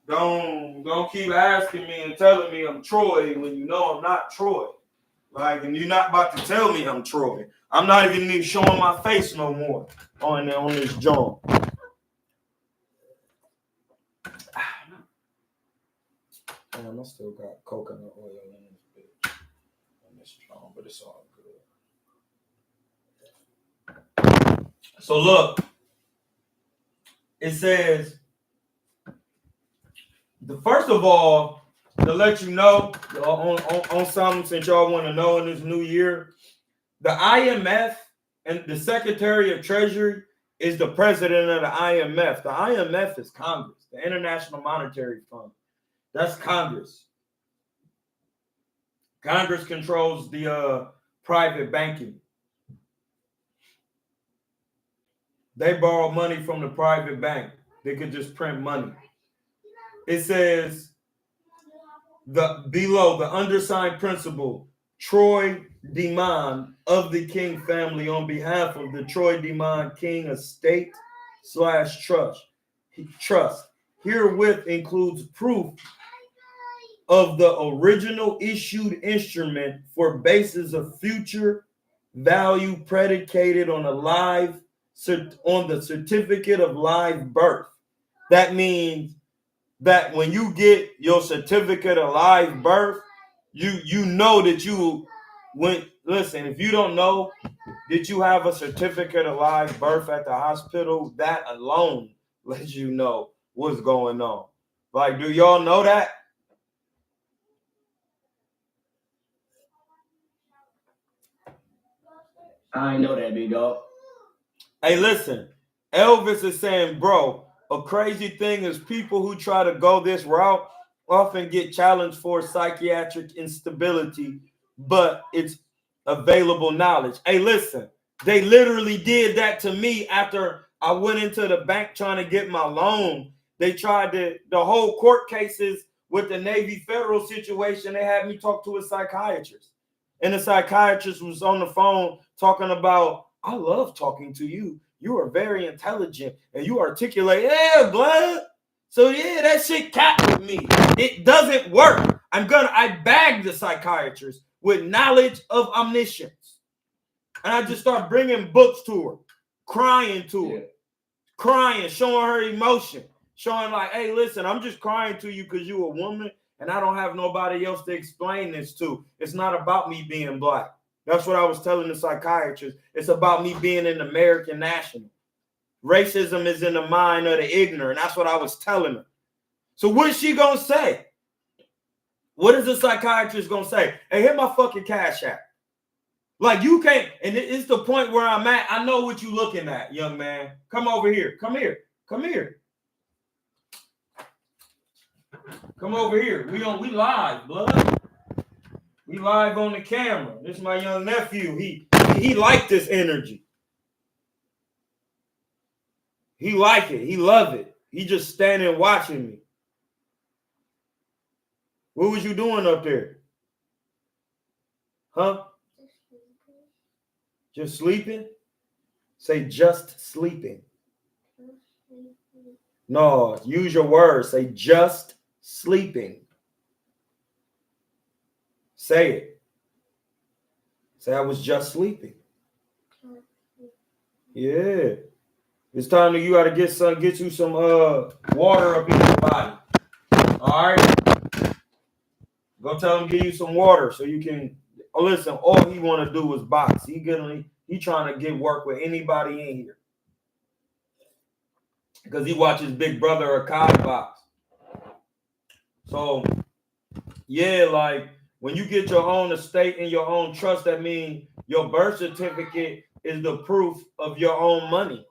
Speaker 1: Don't keep asking me and telling me I'm Troy when you know I'm not Troy. Like, and you're not about to tell me I'm Troy. I'm not even showing my face no more on this joint. Damn, I still got coconut oil in this bitch. On this joint, but it's all good. So look, it says, first of all, to let you know on something, since y'all want to know in this new year, the IMF and the Secretary of Treasury is the president of the IMF. The IMF is Congress, the International Monetary Fund. That's Congress. Congress controls the private banking. They borrow money from the private bank. They could just print money. It says below the undersigned principal, Troy DeMond of the King family, on behalf of the Troy DeMond King Estate / Trust, herewith includes proof of the original issued instrument for basis of future value predicated on the certificate of live birth. That means that when you get your certificate of live birth, you know that you went. Listen, if you don't know that you have a certificate of live birth at the hospital, that alone lets you know what's going on. Like, do y'all know that?
Speaker 5: I ain't know that, big dog.
Speaker 1: Hey, listen, Elvis is saying, bro, a crazy thing is people who try to go this route often get challenged for psychiatric instability, but it's available knowledge. Hey, listen, they literally did that to me after I went into the bank trying to get my loan. They tried the whole court cases with the Navy Federal situation. They had me talk to a psychiatrist, and the psychiatrist was on the phone talking about, I love talking to you. You are very intelligent and you articulate. Yeah, blood. So yeah, that shit cat with me. It doesn't work. I bag the psychiatrist with knowledge of omniscience. And I just start bringing books to her, crying to her, crying, showing her emotion, showing like, hey, listen, I'm just crying to you because you're a woman and I don't have nobody else to explain this to. It's not about me being black. That's what I was telling the psychiatrist. It's about me being an American national. Racism is in the mind of the ignorant. That's what I was telling her. So what is she going to say? What is the psychiatrist going to say? Hey, hit my fucking Cash App. Like, you can't, and it's the point where I'm at. I know what you're looking at, young man. Come over here. Come here. Come here. Come over here. We live, blood. We live on the camera. This is my young nephew. He liked this energy. He like it. He love it. He just standing watching me. What was you doing up there? Huh? Just sleeping? Say just sleeping. No, use your words. Say just sleeping. Say it. Say I was just sleeping. Yeah. It's time that you got to get you some water up in your body. All right. Go tell him give you some water so you can. Oh, listen. All he want to do is box. He trying to get work with anybody in here because he watches Big Brother Akai box. So yeah, like when you get your own estate and your own trust, that means your birth certificate is the proof of your own money.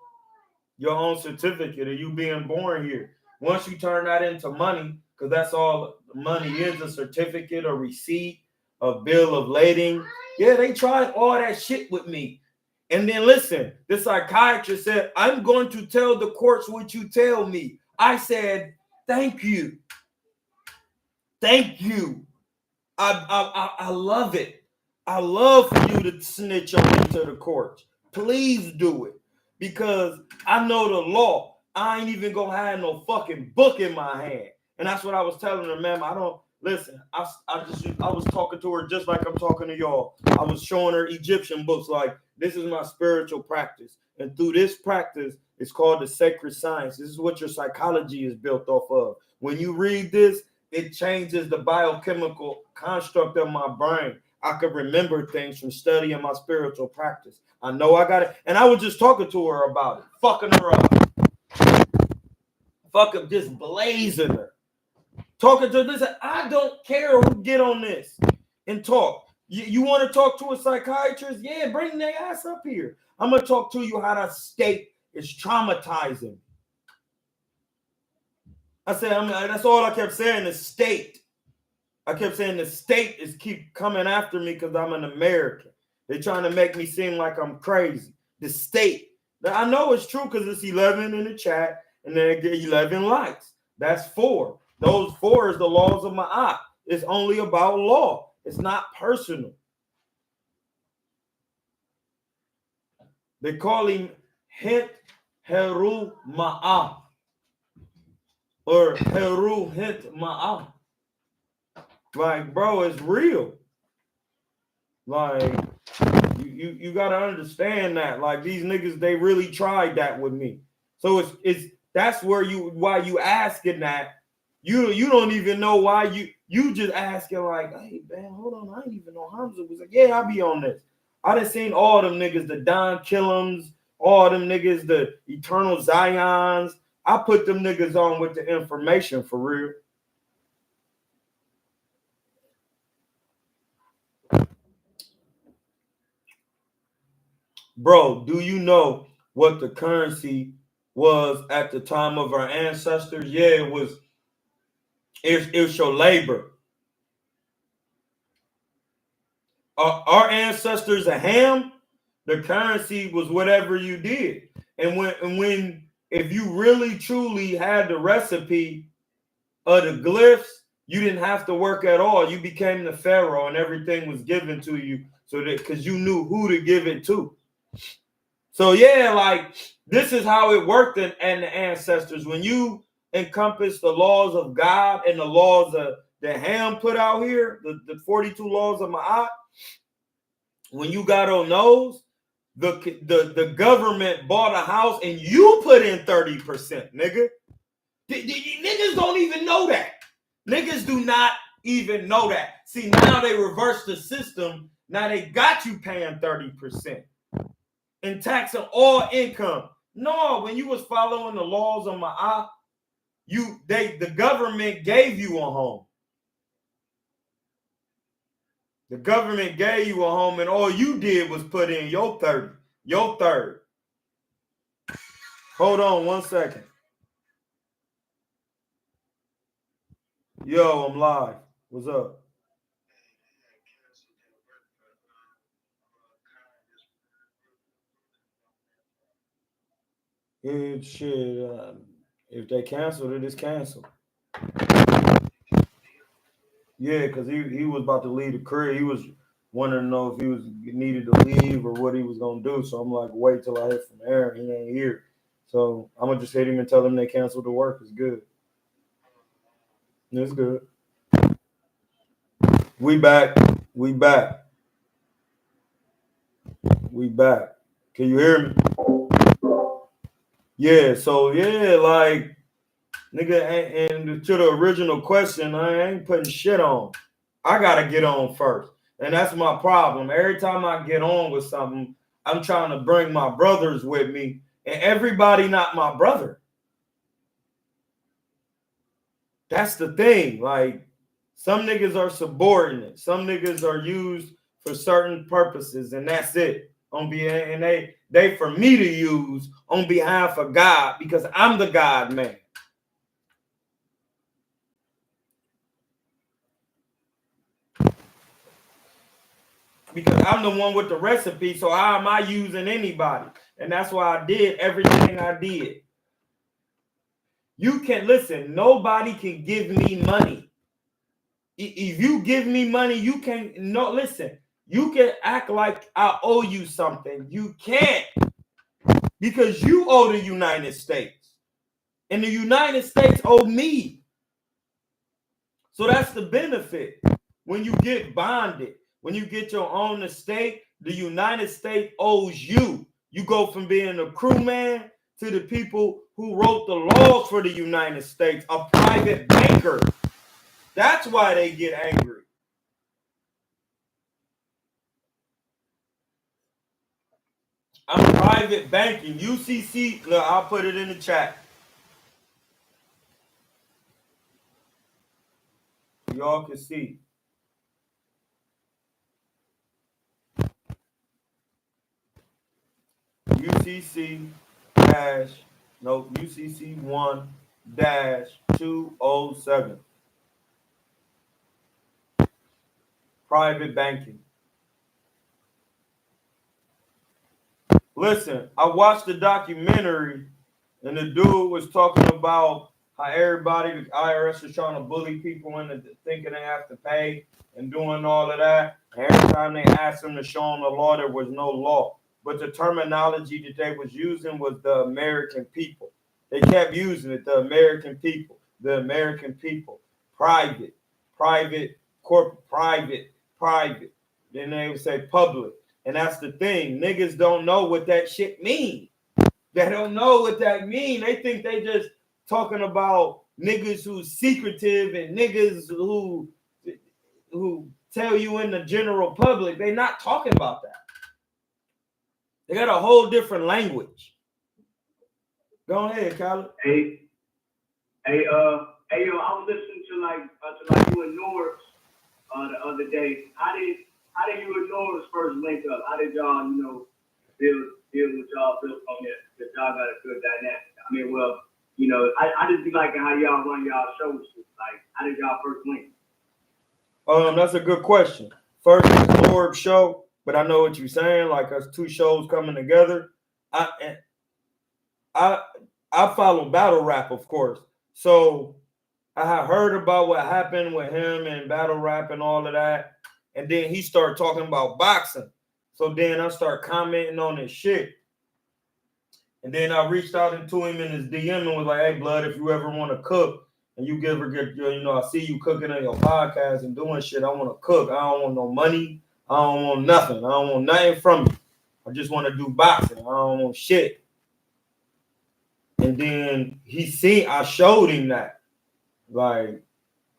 Speaker 1: Your own certificate of you being born here. Once you turn that into money, because that's all money is, a certificate, a receipt, a bill of lading. Yeah, they tried all that shit with me. And then listen, the psychiatrist said, I'm going to tell the courts what you tell me. I said, thank you. Thank you. I love it. I love for you to snitch on into the courts. Please do it. Because I know the law. I ain't even gonna have no fucking book in my hand. And that's what I was telling her, ma'am. I don't listen. I was talking to her just like I'm talking to y'all. I was showing her Egyptian books, like this is my spiritual practice. And through this practice, it's called the sacred science. This is what your psychology is built off of. When you read this, it changes the biochemical construct of my brain. I could remember things from studying my spiritual practice. I know I got it. And I was just talking to her about it, fucking her up. Fucking just blazing her. Talking to her. Listen, I don't care who get on this and talk. You want to talk to a psychiatrist? Yeah, bring their ass up here. I'm going to talk to you how that state is traumatizing. I said, that's all I kept saying, the state. I kept saying the state is keep coming after me because I'm an American. They're trying to make me seem like I'm crazy. The state. I know it's true because it's 11 in the chat and then I get 11 likes. That's 4. Those 4 is the laws of Ma'at. It's only about law. It's not personal. They call him Hint Heru Ma'at or Heru Hint Ma'at. Like, bro, it's real. Like, you gotta understand that. Like, these niggas, they really tried that with me. So it's that's why you asking that. You don't even know why you just asking like, hey man, hold on, I didn't even know Hamza was like, yeah, I'll be on this. I done seen all them niggas, the Don Killums, all them niggas, the Eternal Zions. I put them niggas on with the information for real. Bro, do you know what the currency was at the time of our ancestors? Yeah, it was your labor. Our ancestors a ham, the currency was whatever you did. And when if you really truly had the recipe of the glyphs, you didn't have to work at all. You became the pharaoh and everything was given to you so that because you knew who to give it to. So yeah, like this is how it worked in the ancestors. When you encompass the laws of God and the laws of the Ham put out here, the 42 laws of Ma'at, when you got on those, the government bought a house and you put in 30%, nigga. Niggas don't even know that. Niggas do not even know that. See, now they reverse the system. Now they got you paying 30%. And taxing all income. No, when you was following the laws of Ma'at, the government gave you a home. The government gave you a home, and all you did was put in your 30, your third. Hold on 1 second. Yo, I'm live. What's up? Shit, if they canceled it, it's canceled. Yeah, because he was about to leave the crib. He was wanting to know if he was needed to leave or what he was going to do. So I'm like, wait till I hear from Aaron. He ain't here. So I'm going to just hit him and tell him they canceled the work. It's good. It's good. We back. We back. We back. Can you hear me? Yeah, so yeah, like, nigga, and to the original question, I ain't putting shit on. I gotta get on first. And that's my problem. Every time I get on with something, I'm trying to bring my brothers with me. And everybody not my brother. That's the thing. Like, some niggas are subordinate. Some niggas are used for certain purposes, and that's it. And they for me to use on behalf of God because I'm the God man. Because I'm the one with the recipe, so how am I using anybody? And that's why I did everything I did. You can listen, nobody can give me money. If you give me money, you can listen. You can act like I owe you something. You can't. Because you owe the United States. And the United States owe me. So that's the benefit. When you get bonded, when you get your own estate, the United States owes you. You go from being a crewman to the people who wrote the laws for the United States, a private banker. That's why they get angry. I'm private banking. UCC, look, I'll put it in the chat. Y'all can see. UCC UCC 1-207. Private banking. Listen, I watched the documentary and the dude was talking about how everybody, the IRS is trying to bully people into thinking they have to pay and doing all of that. And every time they asked him to show them the law, there was no law. But the terminology that they was using was the American people. They kept using it, the American people, private, corporate, private. Then they would say public. And that's the thing. Niggas don't know what that shit mean. They don't know what that mean. They think they just talking about niggas who's secretive and niggas who tell you in the general public. They not talking about that. They got a whole different language. Go ahead, Khaled.
Speaker 6: Hey, yo, I was listening to like you and Norris the other day. How did you and Norris first link up? How did y'all, deal with y'all feel from it? That y'all got a good dynamic. I mean, well, I just be liking how y'all run y'all shows. Like, how did y'all first link?
Speaker 1: That's a good question. First, it's Lord show, but I know what you're saying. Like, us two shows coming together. I follow battle rap, of course. So I had heard about what happened with him and battle rap and all of that. And then he started talking about boxing. So then I started commenting on his shit. And then I reached out into him in his DM and was like, hey, blood, if you ever want to cook and you ever get, I see you cooking on your podcast and doing shit, I want to cook. I don't want no money. I don't want nothing. I don't want nothing from you. I just want to do boxing. I don't want shit. And then I showed him that. Like,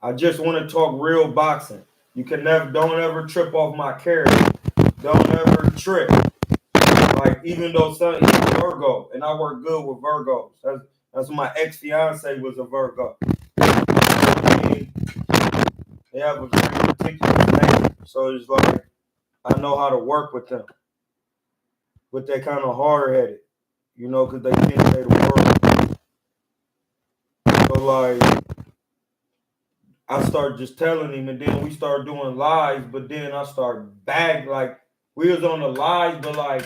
Speaker 1: I just want to talk real boxing. You can don't ever trip off my character. Don't ever trip. Like, even though he's Virgo, and I work good with Virgos. That's my ex-fiance was a Virgo. I mean, they have a very particular name. So it's like, I know how to work with them. But they're kind of hard-headed, because they think they're the world. So, like, I started just telling him, and then we started doing lives, but then I started like, we was on the live, but like,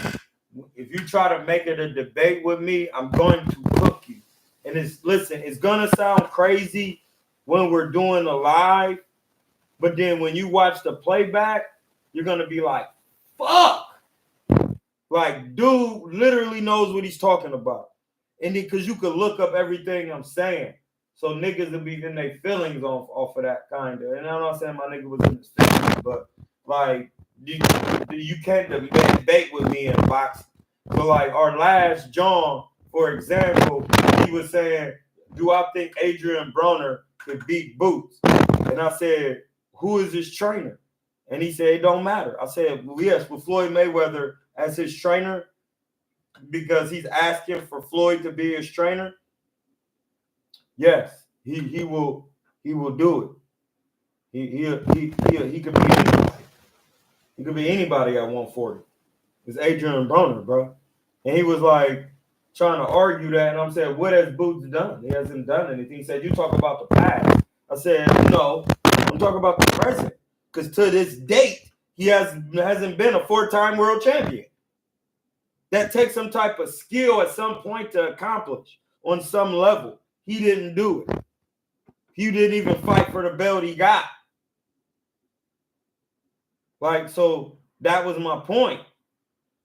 Speaker 1: if you try to make it a debate with me, I'm going to cook you. And it's gonna sound crazy when we're doing a live, but then when you watch the playback, you're gonna be like, fuck. Like, dude literally knows what he's talking about. And then, because you could look up everything I'm saying. So niggas will be in their feelings off of that kind of. And I'm not saying my nigga was in his feelings, but like, you can't debate with me in boxing. So like our last John, for example, he was saying, do I think Adrian Broner could beat Boots? And I said, who is his trainer? And he said, it don't matter. I said, well, yes, with Floyd Mayweather as his trainer, because he's asking for Floyd to be his trainer. Yes, he will do it. He could be anybody. He could be anybody at 140. It's Adrian Broner, bro. And he was like trying to argue that, and I'm saying, what has Boots done? He hasn't done anything. He said, you talk about the past. I said, no, I'm talking about the present. Because to this date, he hasn't been a 4-time world champion. That takes some type of skill at some point to accomplish on some level. He didn't do it. He didn't even fight for the belt he got. Like, so that was my point.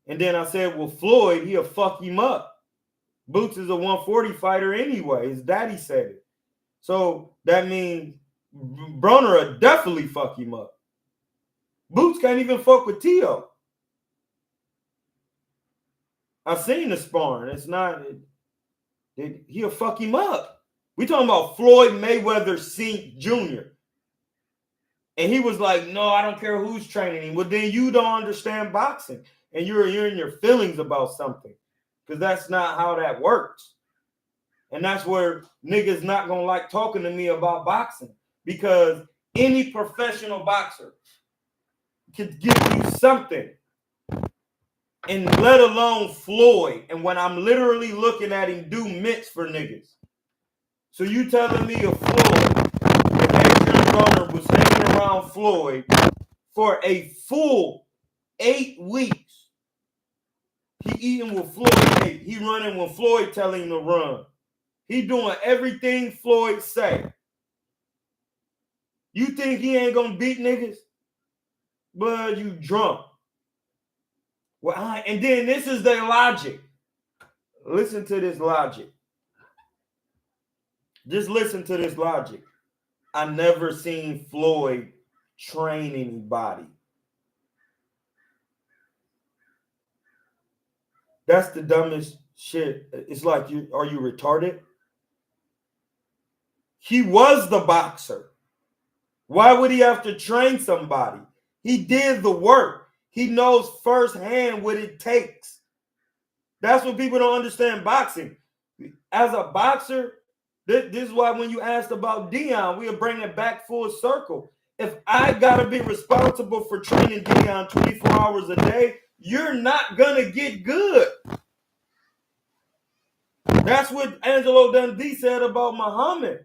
Speaker 1: And then I said, well, Floyd, he'll fuck him up. Boots is a 140 fighter anyway. His daddy said it. So that means Broner will definitely fuck him up. Boots can't even fuck with Tio. I've seen the sparring. It's not. He'll fuck him up. We talking about Floyd Mayweather Jr. And he was like, no, I don't care who's training him. Well, then you don't understand boxing. And you're in your feelings about something. Because that's not how that works. And that's where niggas not going to like talking to me about boxing. Because any professional boxer could give you something. And let alone Floyd. And when I'm literally looking at him do mitts for niggas. So you telling me a Floyd, Adrian Broner was hanging around Floyd for a full 8 weeks. He eating with Floyd ate. He running when Floyd telling him to run. He doing everything Floyd say. You think he ain't gonna beat niggas? But you drunk. Well, and then this is their logic. Listen to this logic. Just listen to this logic. I never seen Floyd train anybody. That's the dumbest shit. It's like, are you retarded? He was the boxer. Why would he have to train somebody? He did the work. He knows firsthand what it takes. That's what people don't understand boxing. As a boxer, this is why when you asked about Dion, we'll bring it back full circle. If I got to be responsible for training Dion 24 hours a day, you're not going to get good. That's what Angelo Dundee said about Muhammad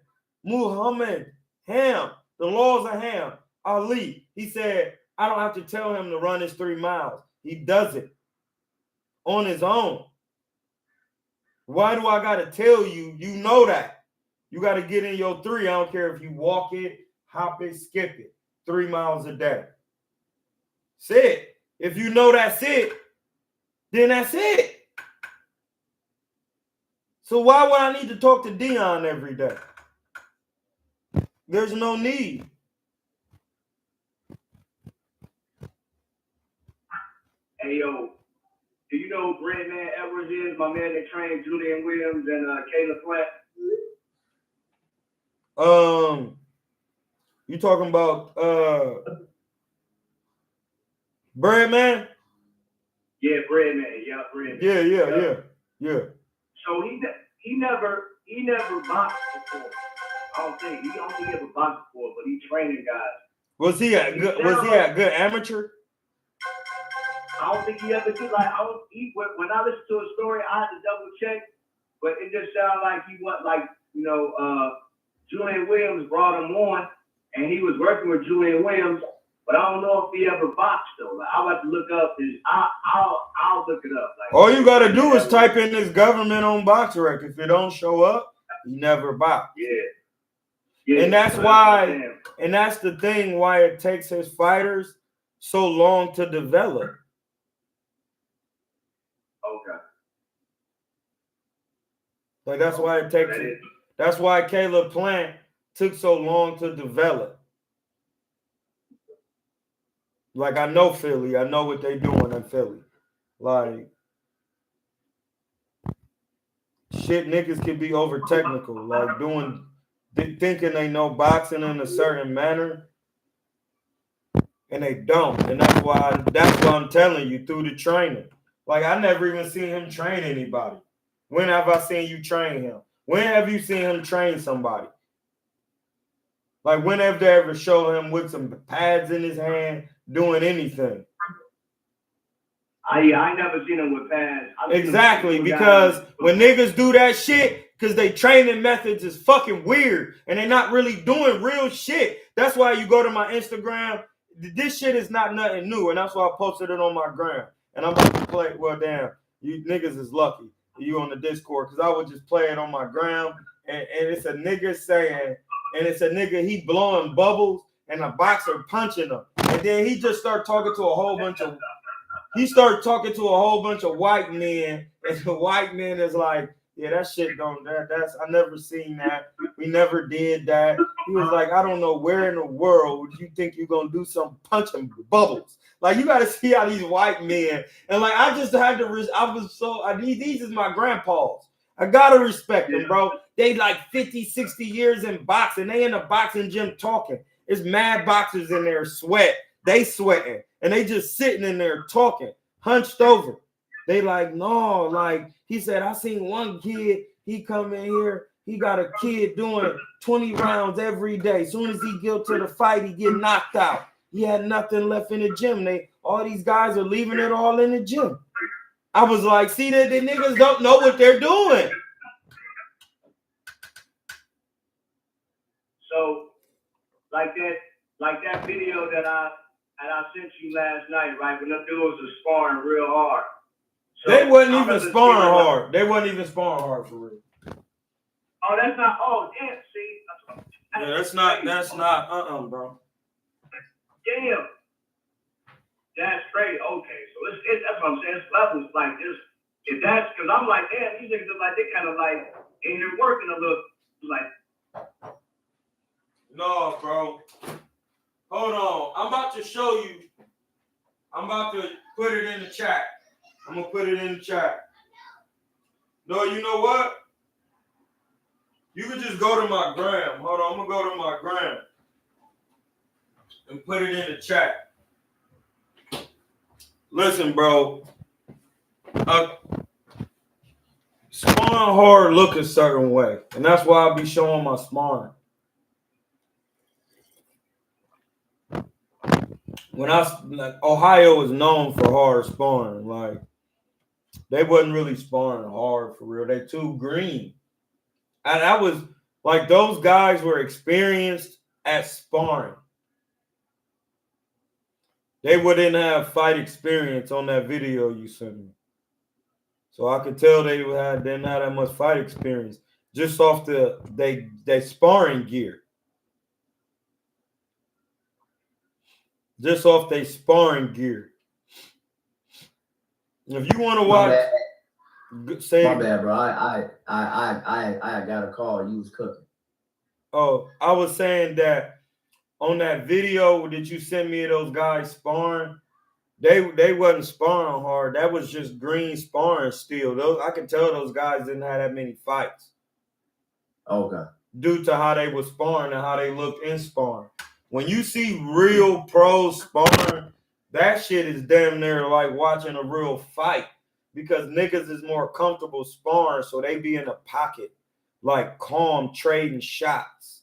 Speaker 1: Ham, the laws of Ham, Ali. He said, I don't have to tell him to run his 3 miles. He does it on his own. Why do I got to tell you? You know that. You got to get in your 3. I don't care if you walk it, hop it, skip it. 3 miles a day. That's it. If you know that's it, then that's it. So why would I need to talk to Dion every day? There's no need.
Speaker 6: Hey, yo, do you know who Breadman Edwards is? My man that trained Julian Williams and Caleb Plant.
Speaker 1: You talking about Breadman?
Speaker 6: Yeah, Breadman. Yeah, Breadman.
Speaker 1: Yeah.
Speaker 6: So he never boxed before. I don't think he ever boxed before, but he training guys.
Speaker 1: Was he a good amateur?
Speaker 6: I don't think he ever did. Like when I listened to a story, I had to double check, but it just sounded like he was like Julian Williams brought him on, and he was working with Julian Williams. But I don't know if he ever boxed though. Like, I'll have to look up his. I'll look it up. Like,
Speaker 1: all you gotta do is type in this government-owned box rec. If it don't show up, he never boxed. Yeah. And that's why. And that's the thing why it takes his fighters so long to develop.
Speaker 6: Okay.
Speaker 1: Like that's why it takes. That's why Caleb Plant took so long to develop. Like, I know Philly. I know what they doing in Philly. Like, shit, niggas can be over technical. Like, thinking they know boxing in a certain manner. And they don't. And that's why I'm telling you through the training. Like, I never even seen him train anybody. When have I seen you train him? When have you seen him train somebody? Like, when have they ever shown him with some pads in his hand doing anything?
Speaker 6: I never seen him with pads.
Speaker 1: Exactly, because when niggas do that shit, because they training methods is fucking weird, and they're not really doing real shit. That's why you go to my Instagram. This shit is not nothing new, and that's why I posted it on my gram. And I'm about to play. Well, damn, you niggas is lucky you on the Discord, because I would just play it on my gram, and it's a nigga saying, and it's a nigga, he blowing bubbles, and a boxer punching him. And then he just started talking to a whole bunch of white men, and the white men is like, yeah, that shit don't, I never seen that. We never did that. He was like, I don't know where in the world would you think you're gonna do some punching bubbles. Like, you gotta see how these white men, and like, I just had to, these is my grandpas. I gotta respect them, bro. They like 50, 60 years in boxing. They in the boxing gym talking. It's mad boxers in there sweat. They sweating. And they just sitting in there talking, hunched over. They like, no, like, he said, I seen one kid, he come in here, he got a kid doing 20 rounds every day. As soon as he get to the fight, he get knocked out. He had nothing left in the gym. All these guys are leaving it all in the gym. I was like, see, that the niggas don't know what they're doing.
Speaker 6: So, like that video that I sent you last night, right? When them dudes was sparring real hard. So
Speaker 1: they wasn't even sparring hard. They wasn't even sparring hard for real.
Speaker 6: Oh, that's not. Oh, damn. See,
Speaker 1: Yeah, that's not. Bro.
Speaker 6: Damn. That's crazy. Okay, so it's that's what I'm saying. It's levels like this. If that's because I'm like, damn, these niggas are like they kind of like in here working a little like.
Speaker 1: No, bro. Hold on. I'm about to show you. I'm about to put it in the chat. I'm gonna put it in the chat. No, you know what? You can just go to my gram. Hold on, I'm gonna go to my gram and put it in the chat. Listen, bro. Sparring hard look a certain way, and that's why I be showing my sparring. Ohio is known for hard sparring, like they wasn't really sparring hard for real. They too green. And I was like, those guys were experienced at sparring. They wouldn't have fight experience on that video you sent me. So I could tell they didn't have that much fight experience just off they sparring gear. Just off their sparring gear. If you want to watch,
Speaker 5: my bad, bro. I got a call. You was cooking.
Speaker 1: Oh, I was saying that on that video that you sent me of those guys sparring, they wasn't sparring hard. That was just green sparring still. I can tell those guys didn't have that many fights.
Speaker 5: Okay.
Speaker 1: Due to how they were sparring and how they looked in sparring. When you see real pros sparring, that shit is damn near like watching a real fight because niggas is more comfortable sparring, so they be in a pocket, like calm, trading shots.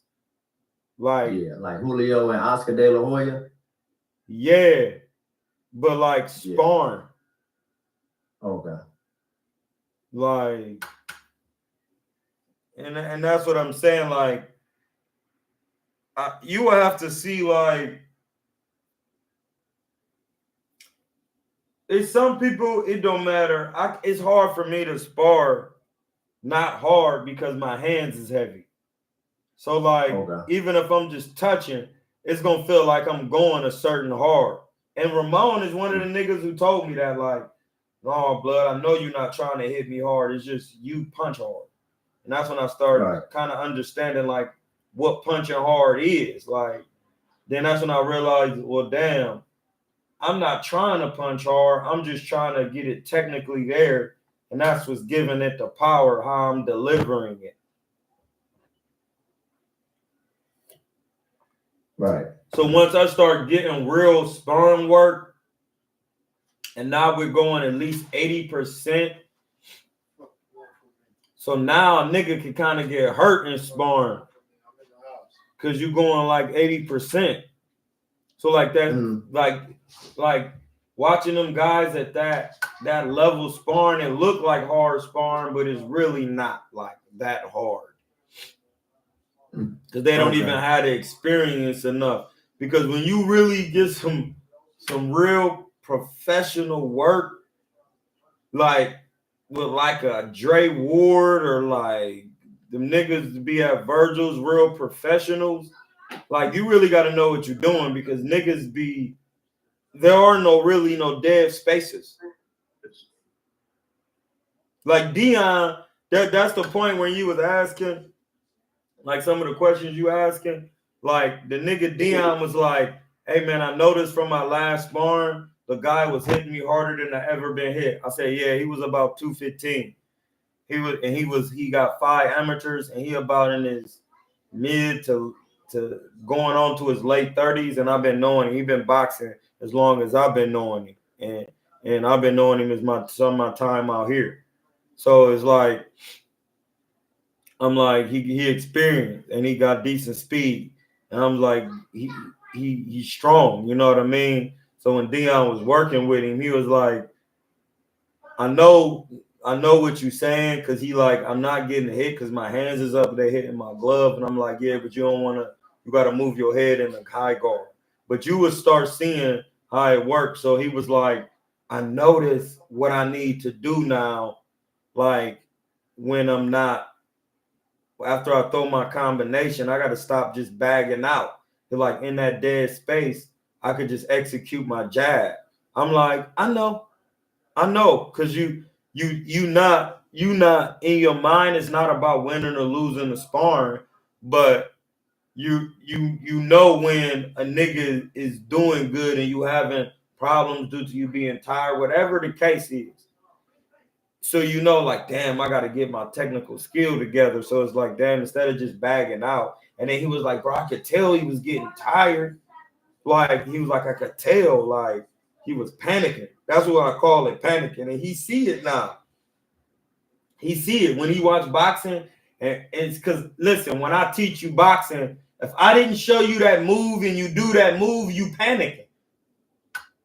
Speaker 1: Like
Speaker 5: Julio and Oscar De La Hoya.
Speaker 1: Yeah, but like sparring.
Speaker 5: Okay.
Speaker 1: Like, and that's what I'm saying. Like, you will have to see, like, it's some people, it don't matter. It's hard for me to spar not hard because my hands is heavy. So, like, even if I'm just touching, it's going to feel like I'm going a certain hard. And Ramon is one of the niggas who told me that, like, no, blood, I know you're not trying to hit me hard. It's just you punch hard. And that's when I started kind of understanding, like, what punching hard is. Like, then that's when I realized, well, damn, I'm not trying to punch hard. I'm just trying to get it technically there. And that's what's giving it the power, how I'm delivering it.
Speaker 5: Right.
Speaker 1: So once I start getting real sparring work, and now we're going at least 80%. So now a nigga can kind of get hurt in sparring because you're going like 80%. So like that, like watching them guys at that level sparring, it look like hard sparring, but it's really not like that hard. Because they don't even have the experience enough. Because when you really get some real professional work, like with like a Dre Ward or like them niggas to be at Virgil's, real professionals, like you really got to know what you're doing because niggas there are no dead spaces. Like Dion, that's the point where you was asking, like some of the questions you asking, like the nigga Dion was like, hey man, I noticed from my last sparring, the guy was hitting me harder than I ever been hit. I said, yeah, he was about 215. He got 5 amateurs and he about in his mid to going on to his late 30s, and I've been knowing him. He's been boxing as long as I've been knowing him. And I've been knowing him as some of my time out here. So it's like I'm like he experienced and he got decent speed. And I'm like he's strong, you know what I mean? So when Dion was working with him, he was like, I know what you're saying, because he like, I'm not getting hit because my hands is up, they hitting my glove. And I'm like, yeah, but you got to move your head in the high guard. But you would start seeing how it works. So he was like, I notice what I need to do now, like when I'm not, after I throw my combination, I got to stop just bagging out. They're like, in that dead space, I could just execute my jab. I'm like, I know, because you not in your mind, it's not about winning or losing the sparring, but you know when a nigga is doing good and you having problems due to you being tired, whatever the case is. So you know, like, damn, I got to get my technical skill together. So it's like, damn, instead of just bagging out. And then he was like, bro, I could tell he was getting tired. Like, he was like, I could tell, like, he was panicking. That's what I call it, panicking. And he see it now. He see it when he watch boxing. And it's because, listen, when I teach you boxing, if I didn't show you that move and you do that move, you panicking.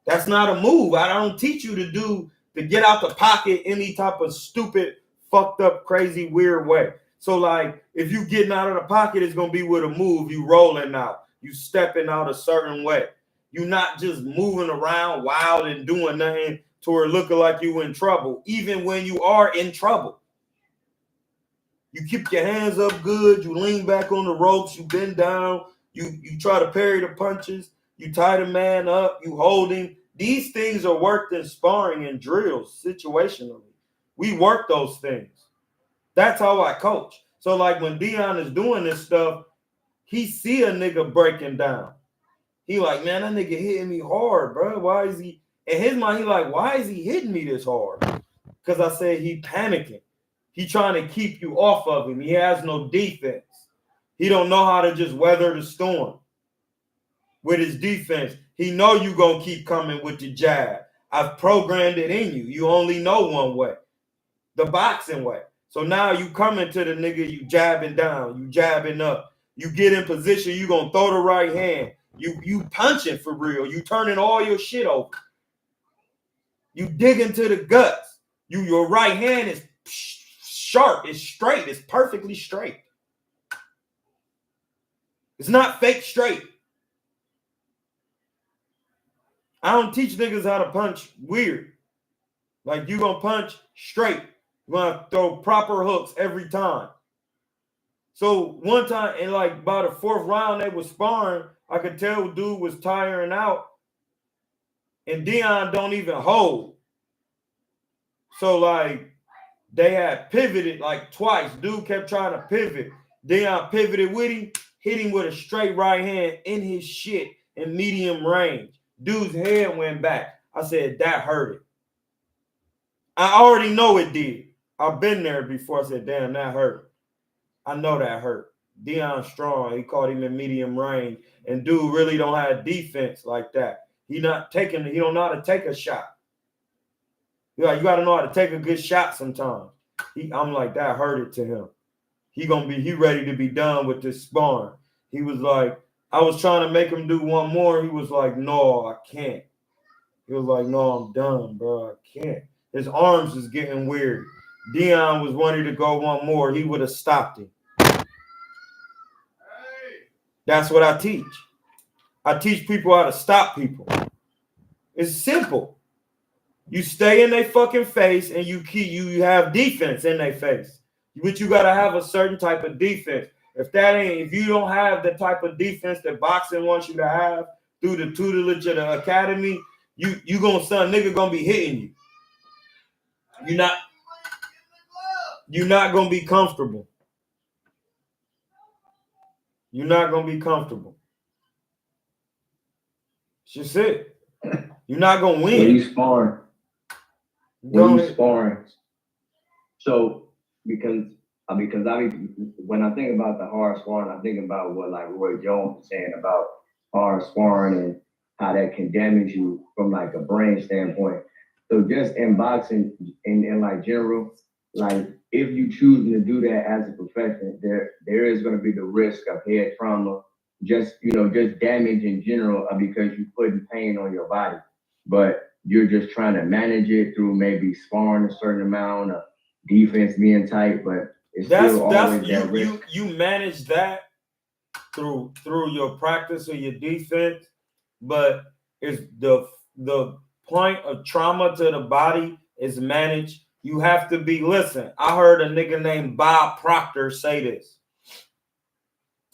Speaker 1: That's not a move. I don't teach you to get out the pocket any type of stupid, fucked up, crazy, weird way. So, like, if you getting out of the pocket, it's going to be with a move. You rolling out. You stepping out a certain way. You're not just moving around wild and doing nothing to where it looking like you in trouble, even when you are in trouble. You keep your hands up good. You lean back on the ropes. You bend down. You try to parry the punches. You tie the man up. You hold him. These things are worked in sparring and drills situationally. We work those things. That's how I coach. So like when Dion is doing this stuff, he see a nigga breaking down. He like, man, that nigga hitting me hard, bro. Why is he? In his mind, he like, why is he hitting me this hard? Because I said he panicking. He trying to keep you off of him. He has no defense. He don't know how to just weather the storm with his defense. He know you going to keep coming with the jab. I've programmed it in you. You only know one way, the boxing way. So now you coming to the nigga, you jabbing down, you jabbing up. You get in position, you going to throw the right hand. You punching for real. You turning all your shit over. You dig into the guts. Your right hand is sharp, it's straight, it's perfectly straight. It's not fake straight. I don't teach niggas how to punch weird. Like, you gonna punch straight. You're gonna throw proper hooks every time. So one time, and like by the 4th round they was sparring, I could tell dude was tiring out. And Dion don't even hold. So like they had pivoted like twice. Dude kept trying to pivot. Dion pivoted with him, hit him with a straight right hand in his shit in medium range. Dude's head went back. I said, that hurt it. I already know it did. I've been there before. I said, damn, that hurt. I know that hurt. Dion strong. He caught him in medium range. And dude really don't have defense like that. He don't know how to take a shot. You got to know how to take a good shot sometimes. I'm like, that hurt it to him. He ready to be done with this sparring. He was like, I was trying to make him do one more. He was like, no, I can't. He was like, no, I'm done, bro. I can't. His arms is getting weird. Dion was wanting to go one more. He would have stopped him. That's what I teach. I teach people how to stop people. It's simple. You stay in their fucking face and you have defense in their face. But you gotta have a certain type of defense. If you don't have the type of defense that boxing wants you to have through the tutelage of the academy, nigga gonna be hitting you. You're not gonna be comfortable. You're not gonna be comfortable. It's just it. You're not gonna win.
Speaker 4: When you sparring, so because when I think about the hard sparring, I think about what like Roy Jones was saying about hard sparring and how that can damage you from like a brain standpoint. So just in boxing, in like general, like if you choose to do that as a profession, there is going to be the risk of head trauma, just damage in general, because you're putting pain on your body, but you're just trying to manage it through maybe sparring a certain amount of defense being tight, but it's still always that risk.
Speaker 1: You manage that through your practice or your defense, but it's the point of trauma to the body is managed. You have to be, listen, I heard a nigga named Bob Proctor say this.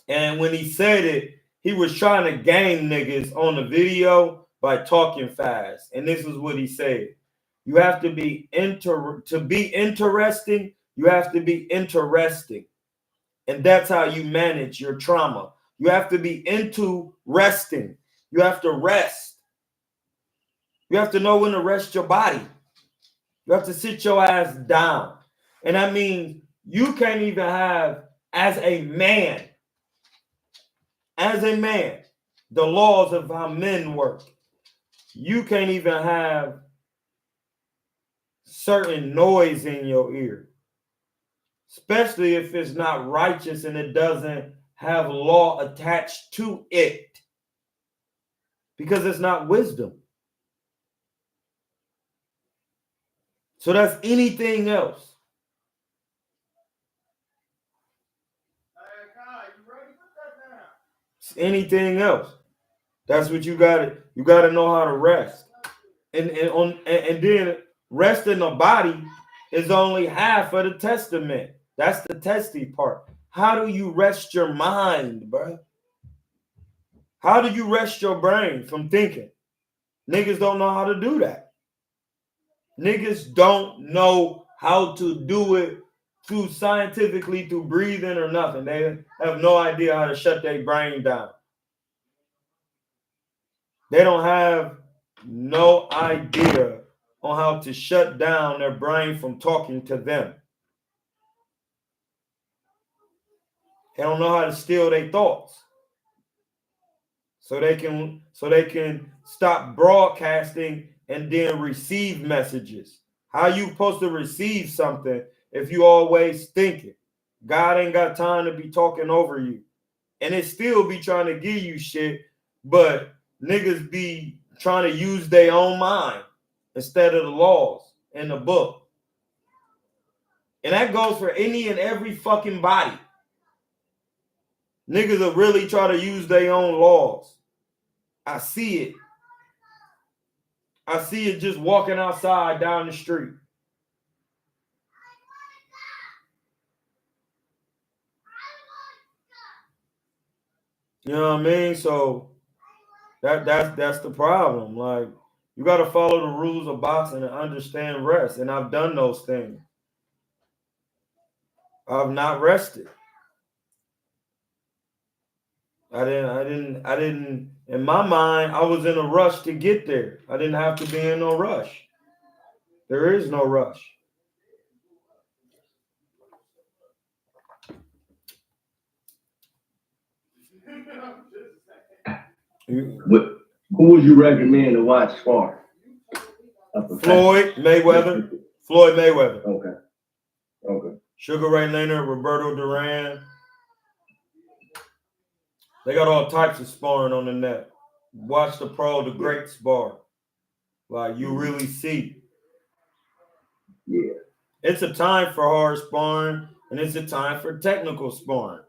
Speaker 1: And when he said it, he was trying to game niggas on the video by talking fast. And this is what he said. You have to be interesting, you have to be interesting. And that's how you manage your trauma. You have to be into resting. You have to rest. You have to know when to rest your body. You have to sit your ass down. And that means you can't even have, as a man, the laws of how men work. You can't even have certain noise in your ear, especially if it's not righteous and it doesn't have law attached to it, because it's not wisdom. So that's anything else. It's anything else. That's what you got to. You got to know how to rest, and then resting the body is only half of the testament. That's the testy part. How do you rest your mind, bro? How do you rest your brain from thinking? Niggas don't know how to do that. Niggas don't know how to do it scientifically through breathing or nothing. They have no idea how to shut their brain down. They don't have no idea on how to shut down their brain from talking to them. They don't know how to steal their thoughts. So they can stop broadcasting and then receive messages. How you supposed to receive something if you always thinking? God ain't got time to be talking over you. And it still be trying to give you shit, but niggas be trying to use their own mind instead of the laws in the book. And that goes for any and every fucking body. Niggas will really try to use their own laws. I see it. I see it just walking outside down the street. You know what I mean? So that's the problem. Like, you got to follow the rules of boxing and understand rest. And I've done those things. I've not rested. I didn't, in my mind, I was in a rush to get there. I didn't have to be in no rush. There is no rush.
Speaker 4: Who would you recommend to watch spar?
Speaker 1: Floyd Mayweather. Floyd Mayweather.
Speaker 4: Okay.
Speaker 1: Sugar Ray Leonard, Roberto Duran. They got all types of sparring on the net. Watch the great spar. Like, you really see.
Speaker 4: Yeah.
Speaker 1: It's a time for hard sparring, and it's a time for technical sparring.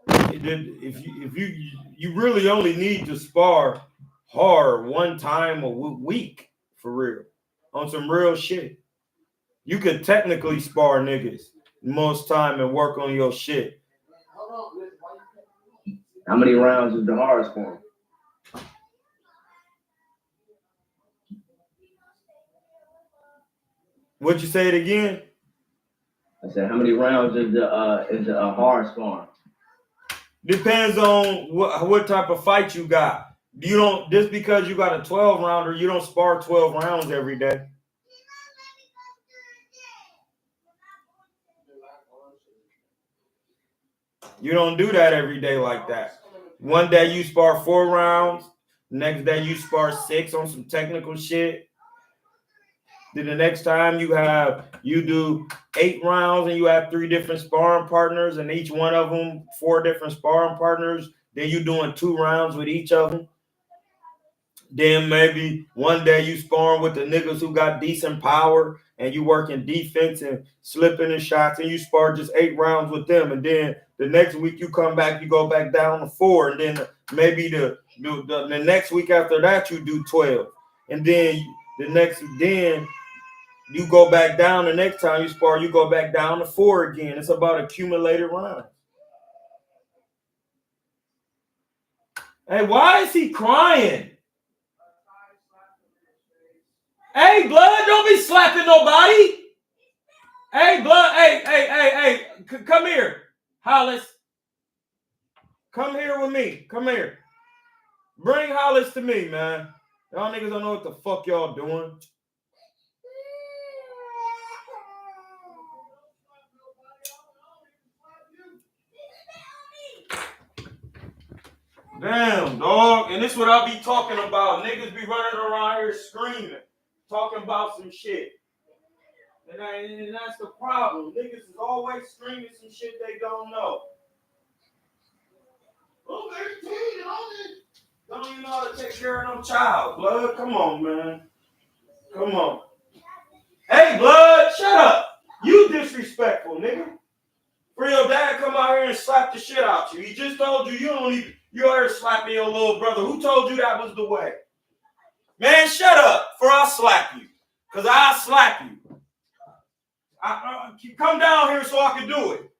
Speaker 1: If you really only need to spar hard one time a week, for real, on some real shit. You could technically spar niggas most time and work on your shit.
Speaker 4: How many rounds is the hard sparring?
Speaker 1: Would you say it again?
Speaker 4: I said, how many rounds is the hard sparring?
Speaker 1: Depends on what type of fight you got. You don't just because you got a 12 rounder, you don't spar 12 rounds every day. You don't do that every day like that. One day you spar 4 rounds, next day you spar 6 on some technical shit. Then the next time you do 8 rounds and you have 3 different sparring partners and each one of them 4 different sparring partners. Then you doing 2 rounds with each of them. Then maybe one day you sparring with the niggas who got decent power and you working defense and slipping in shots and you spar just 8 rounds with them. And then the next week you come back, you go back down to 4. And then maybe the next week after that you do 12. And then you go back down the next time you spar, you go back down to 4 again. It's about accumulated rounds. Hey, why is he crying? Hey, blood, don't be slapping nobody. Hey, blood, hey, come here, Hollis. Come here with me. Come here. Bring Hollis to me, man. Y'all niggas don't know what the fuck y'all doing. Damn, dog. And this is what I be talking about. Niggas be running around here screaming, talking about some shit. And that's the problem. Niggas is always screaming some shit they don't know. Oh, they're 10, don't even know how to take care of no child. Blood, come on, man. Come on. Hey, Blood, shut up. You disrespectful, nigga. For your dad come out here and slap the shit out you. He just told you you are slapping your little brother. Who told you that was the way? Man, shut up, for I'll slap you. Because I'll slap you. Come down here so I can do it.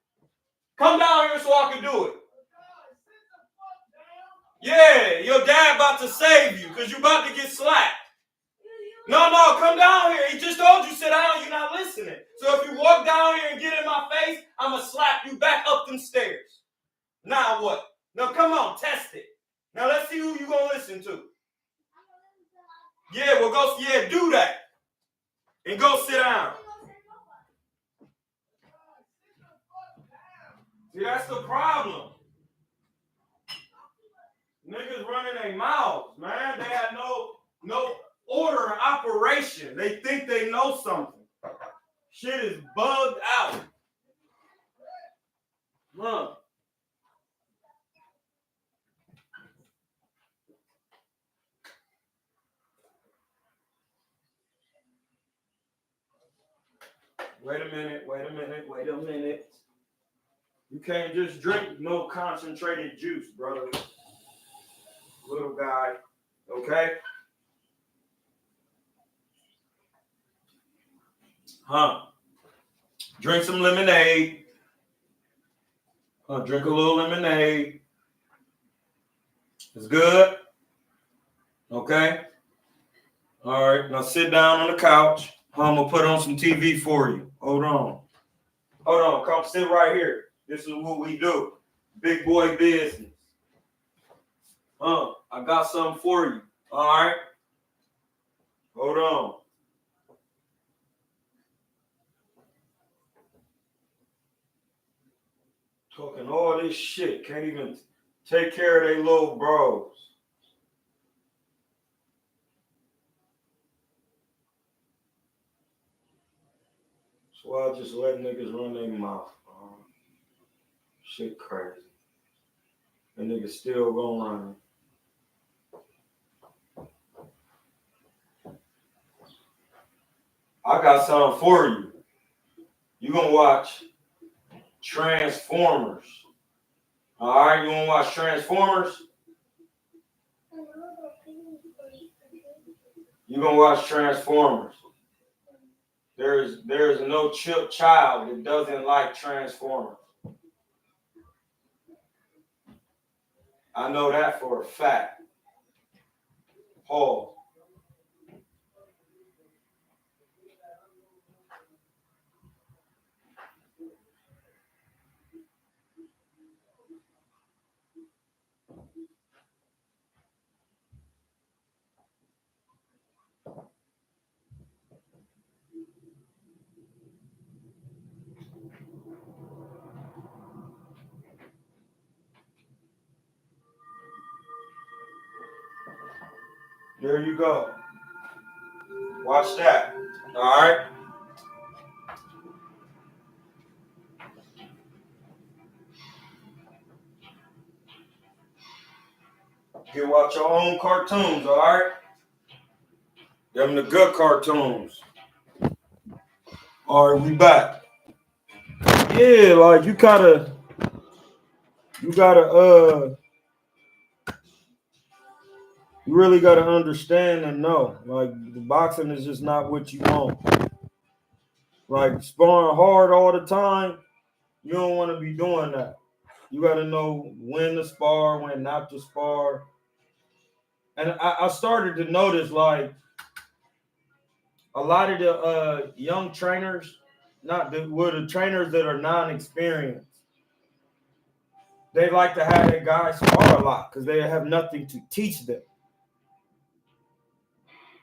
Speaker 1: Come down here so I can do it. Yeah, your dad about to save you because you about to get slapped. No, come down here. He just told you sit down. You're not listening. So if you walk down here and get in my face, I'm going to slap you back up them stairs. Now what? Now come on, test it. Now let's see who you going to listen to. Yeah, well, do that. And go sit down. See, that's the problem. Niggas running their mouths, man. They had no order and operation. They think they know something. Shit is bugged out. Huh. Wait a minute. You can't just drink no concentrated juice, brother. Little guy. Okay? Huh. Drink some lemonade. Drink a little lemonade. It's good. Okay? All right. Now sit down on the couch. I'm going to put on some TV for you. Hold on. Come sit right here. This is what we do. Big boy business. I got something for you. All right? Hold on. Talking all this shit. Can't even take care of their little bros. That's why I just let niggas run their mouth. Shit crazy. And niggas still gonna run. I got something for you. You gonna watch Transformers. All right, you wanna watch Transformers? You gonna watch Transformers. There's no child that doesn't like Transformers. I know that for a fact. Paul. There you go. Watch that. All right. You watch your own cartoons, all right? Them the good cartoons. All right, we back. Yeah, like you gotta, you really gotta understand and know. Like the boxing is just not what you want. Like sparring hard all the time, you don't want to be doing that. You gotta know when to spar, when not to spar. And I started to notice like a lot of the young trainers, not the trainers that are non-experienced, they like to have their guys spar a lot because they have nothing to teach them.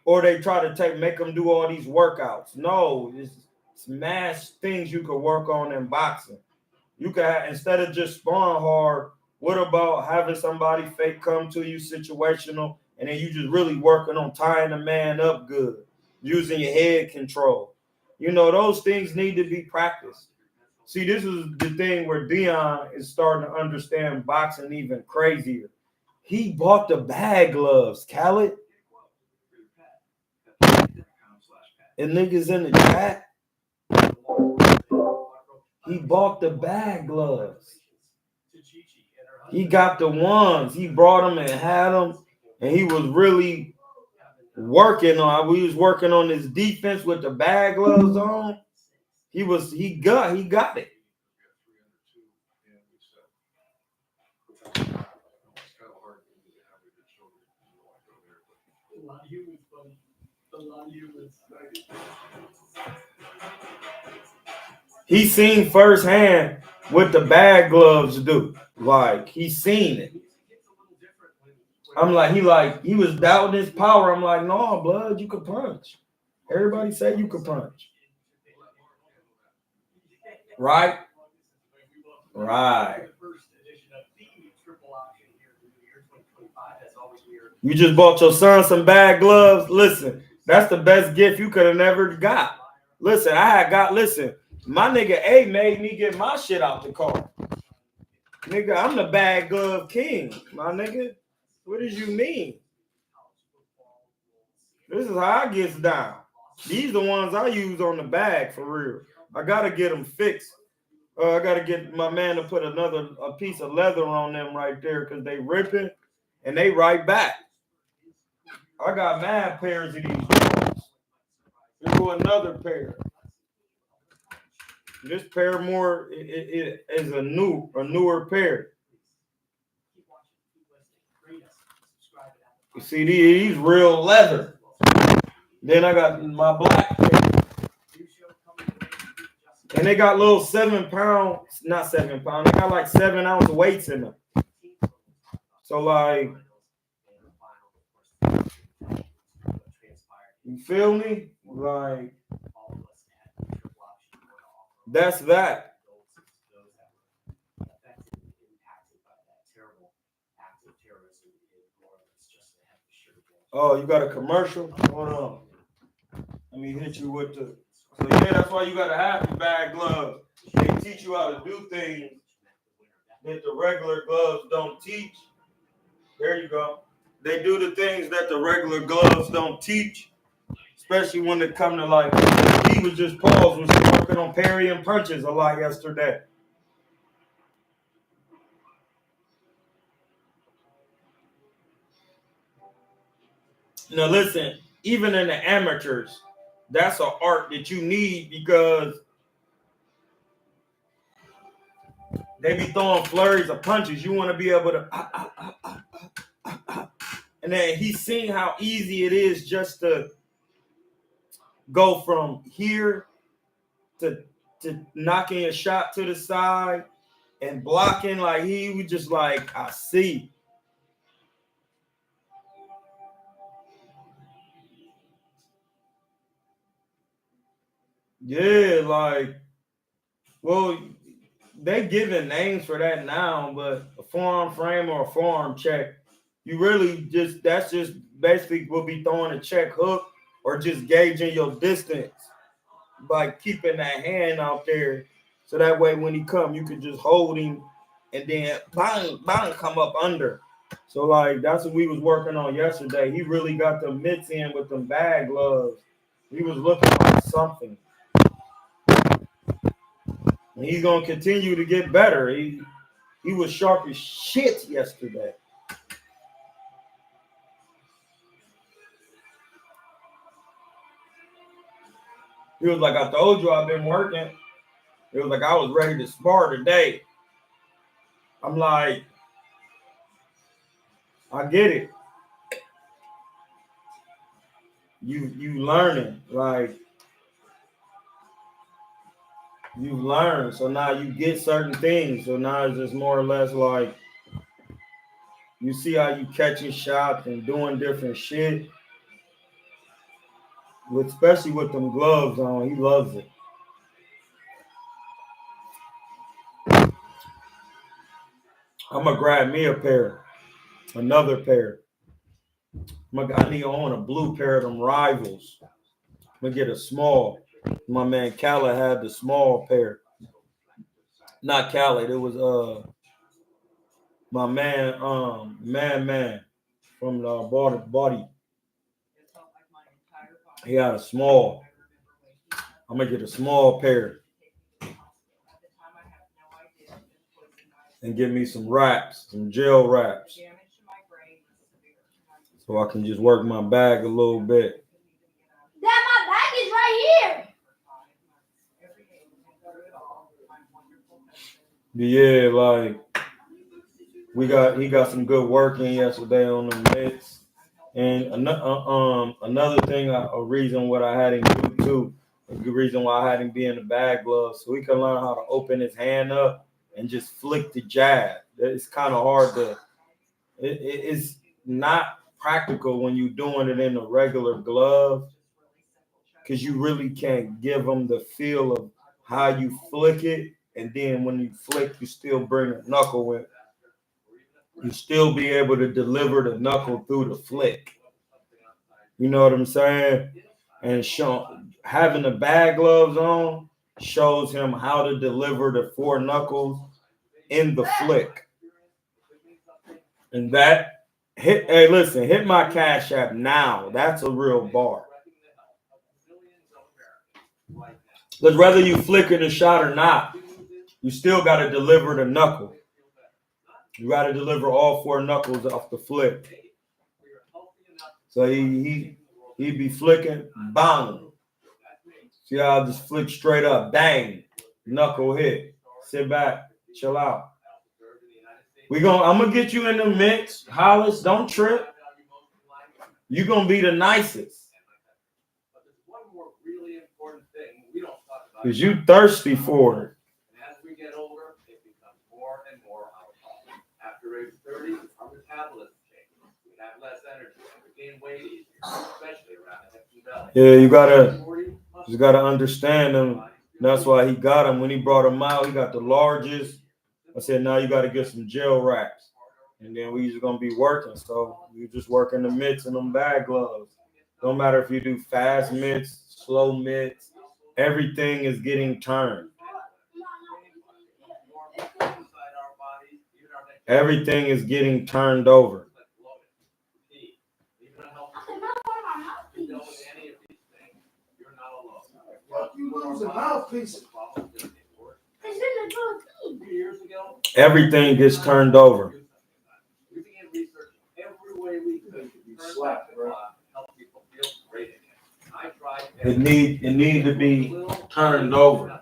Speaker 1: Or they try to make them do all these workouts. No, it's mass things you could work on in boxing. You could have, instead of just sparring hard, what about having somebody fake come to you situational and then you just really working on tying the man up good, using your head control. You know, those things need to be practiced. See, this is the thing where Dion is starting to understand boxing even crazier. He bought the bag gloves, Khaled. And niggas in the chat, he bought the bag gloves. He got the ones. He brought them and had them. And he was really working on. We was working on his defense with the bag gloves on. He got it. He seen firsthand what the bag gloves do. Like he seen it. I'm like, he was doubting his power. I'm like, no, blood, you could punch. Everybody said you could punch. Right? Right. You just bought your son some bag gloves. Listen, that's the best gift you could have never got. Listen, my nigga A made me get my shit out the car. Nigga, I'm the bag glove king, my nigga. What did you mean? This is how I gets down. These the ones I use on the bag for real. I gotta get them fixed. I gotta get my man to put a piece of leather on them right there because they ripping and they right back. I got mad pairs of these ones. Here go another pair. This pair more it is a newer pair. You see these real leather. Then I got my black pair. And they got little 7 pound, not 7 pound, they got like 7 ounce weights in them. So like, you feel me? Like, that's that. Oh, you got a commercial? Hold on. Let me hit you with the. So yeah, that's why you gotta have the bag gloves. They teach you how to do things that the regular gloves don't teach. There you go. They do the things that the regular gloves don't teach, especially when it come to like. He was just paused, was working on parrying punches a lot yesterday. Now listen, even in the amateurs, that's an art that you need because they be throwing flurries of punches. You want to be able to, and then he's seen how easy it is just to go from here to knocking a shot to the side and blocking. Like he was just like, I see. Yeah, like, well, they giving names for that now, but a forearm frame or a forearm check, You really that's just basically will be throwing a check hook or just gauging your distance by keeping that hand out there. So that way when he come, you can just hold him and then bang, bang, come up under. So like that's what we was working on yesterday. He really got the mitts in with them bag gloves. He was looking like something. And he's gonna continue to get better. He was sharp as shit yesterday. He was like, I told you I've been working. It was like I was ready to spar today. I'm like, I get it. You learning, like you learn. So now you get certain things. So now it's just more or less like you see how you catching shots and doing different shit. Especially with them gloves on, he loves it. I'm gonna grab me a pair, another pair. I need to own a blue pair of them Rivals. I'm gonna get a small. My man Khaled had the small pair. Not Khaled, it was my man man from the body. He had a small. I'm gonna get a small pair and get me some wraps, some gel wraps, so I can just work my bag a little bit.
Speaker 7: Dad, my bag is right here.
Speaker 1: Yeah, like he got some good work in yesterday on the mitts. And another thing, a reason what I had him do too, a good reason why I had him be in the bag gloves, so he can learn how to open his hand up and just flick the jab. It's kind of hard to. It's not practical when you're doing it in a regular glove, because you really can't give them the feel of how you flick it, and then when you flick, you still bring a knuckle with. You still be able to deliver the knuckle through the flick. You know what I'm saying? And having the bag gloves on shows him how to deliver the four knuckles in the flick. And that hit my Cash App now. That's a real bar. Because whether you flicker the shot or not, you still got to deliver the knuckle. You got to deliver all four knuckles off the flick. So he be flicking, bang. See how I just flick straight up, bang, knuckle hit. Sit back, chill out. I'm gonna get you in the mix, Hollis. Don't trip. You gonna be the nicest. Cause you thirsty for it.
Speaker 8: As we get older, it becomes more and more our problem. After age 30, our metabolism changes. We have less energy and we gain weight easier, especially around the hips and belly.
Speaker 1: Yeah, you gotta understand him. That's why he got him. When he brought him out, he got the largest. I said, now you gotta get some gel wraps. And then we just gonna be working. So you just working the mitts and them bag gloves. Don't matter if you do fast mitts, slow mitts. Everything is getting turned. Everything is getting turned over.
Speaker 7: You lose a mouthpiece.
Speaker 1: Everything gets turned over.
Speaker 8: We began researching every way we could to be slapped, help people feel great again. I tried.
Speaker 1: It need to be turned over.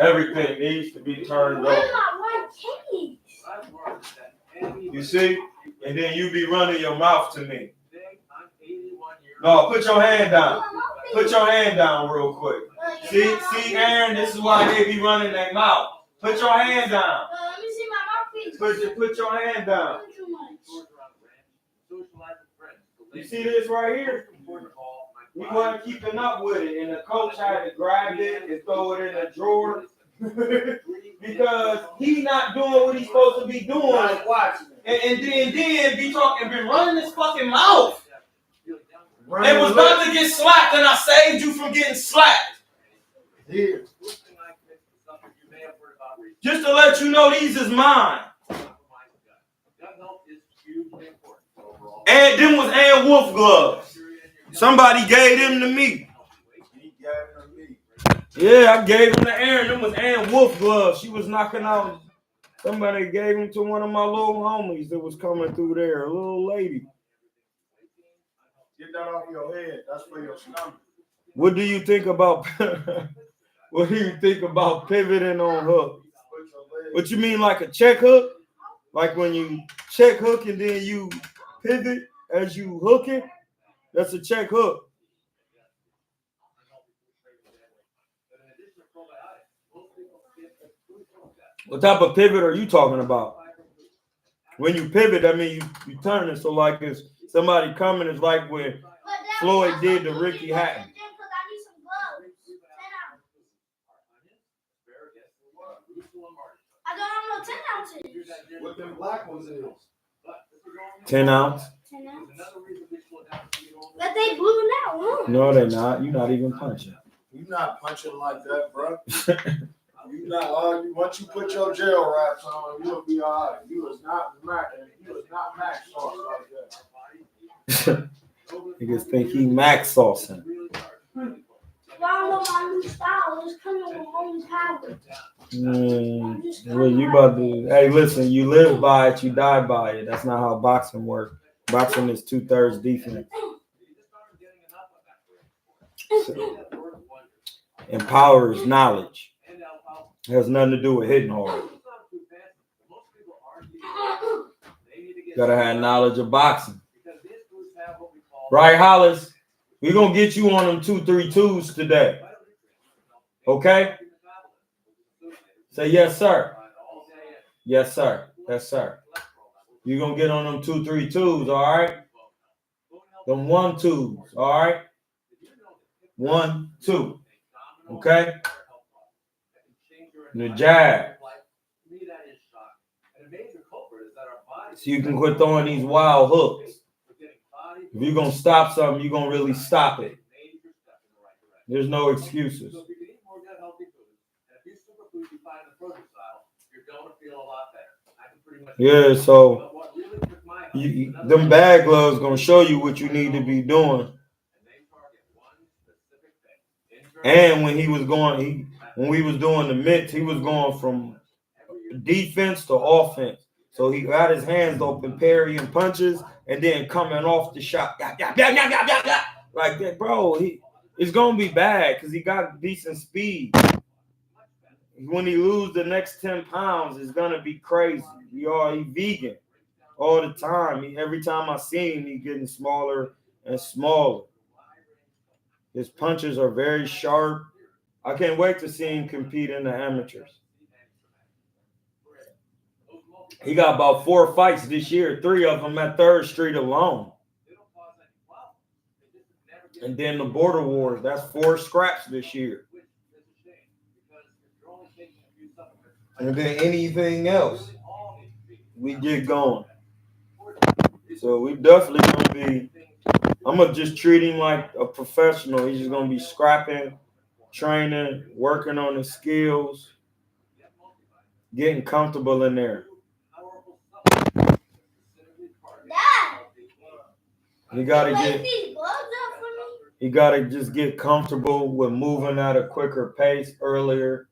Speaker 1: Everything needs to be turned over. You see? And then you be running your mouth to me. No, put your hand down. Put your hand down real quick. See, Aaron, this is why they be running their mouth. Put your hand down.
Speaker 7: Let me see my mouthpiece.
Speaker 1: Put your hand down. You see this right here? We weren't keeping up with it, and the coach had to grab it and throw it in the drawer because he's not doing what he's supposed to be doing.
Speaker 7: Watching it.
Speaker 1: and then be talking, been running his fucking mouth. And was about to get slapped, and I saved you from getting slapped.
Speaker 7: Here.
Speaker 1: Just to let you know, these is mine. And them was Ann Wolf gloves. Somebody gave them to me. Yeah, I gave them to Aaron. Them was Ann Wolf gloves. She was knocking out. Somebody gave them to one of my little homies that was coming through there. A little lady.
Speaker 7: Get that off your head. That's for your stomach.
Speaker 1: What do you think about? What do you think about pivoting on hook? What you mean, like a check hook? Like when you check hook and then you pivot as you hook it? That's a check hook. What type of pivot are you talking about? When you pivot, I mean you turn it. So like it's somebody coming, it's like when Floyd did to Ricky Hatton.
Speaker 7: I don't have no 10 ounces.
Speaker 2: What them black ones is?
Speaker 1: 10 ounce.
Speaker 7: 10 ounces. But they blue now, huh?
Speaker 1: No, they're not. You're not even punching.
Speaker 7: You not punching like that, bro. You not. Once you put your gel wraps on, you'll be all right. You was not Mac sauce like that.
Speaker 1: Niggas think he max saucing.
Speaker 7: Well, my new style is coming with home power.
Speaker 1: Well, you about to? Hey, listen. You live by it, you die by it. That's not how boxing works. Boxing is 2/3 defense. And power is knowledge. It has nothing to do with hitting hard. Gotta have knowledge of boxing. Right, Hollis? We're gonna get you on them 2-3-2s today. Okay? Say yes, sir. Yes, sir. Yes, sir. You're gonna get on them 2-3-2s, all right? Them 1-2s, all right? 1-2. Okay? The jab. So you can quit throwing these wild hooks. If you're going to stop something, you're going to really stop it. There's no excuses. Yeah, so them bag gloves going to show you what you need to be doing. And when he was going, when we was doing the mitts, he was going from defense to offense. So he got his hands open, parrying punches, and then coming off the shot. Like that, bro. It's going to be bad because he got decent speed. When he lose the next 10 pounds, it's going to be crazy. He vegan all the time. Every time I see him, he's getting smaller and smaller. His punches are very sharp. I can't wait to see him compete in the amateurs. He got about 4 fights this year, 3 of them at 3rd Street alone. And then the Border Wars, that's 4 scraps this year. And then anything else, we get going. So we definitely going to be, I'm going to just treat him like a professional. He's just going to be scrapping, training, working on his skills, getting comfortable in there. You gotta just get comfortable with moving at a quicker pace earlier,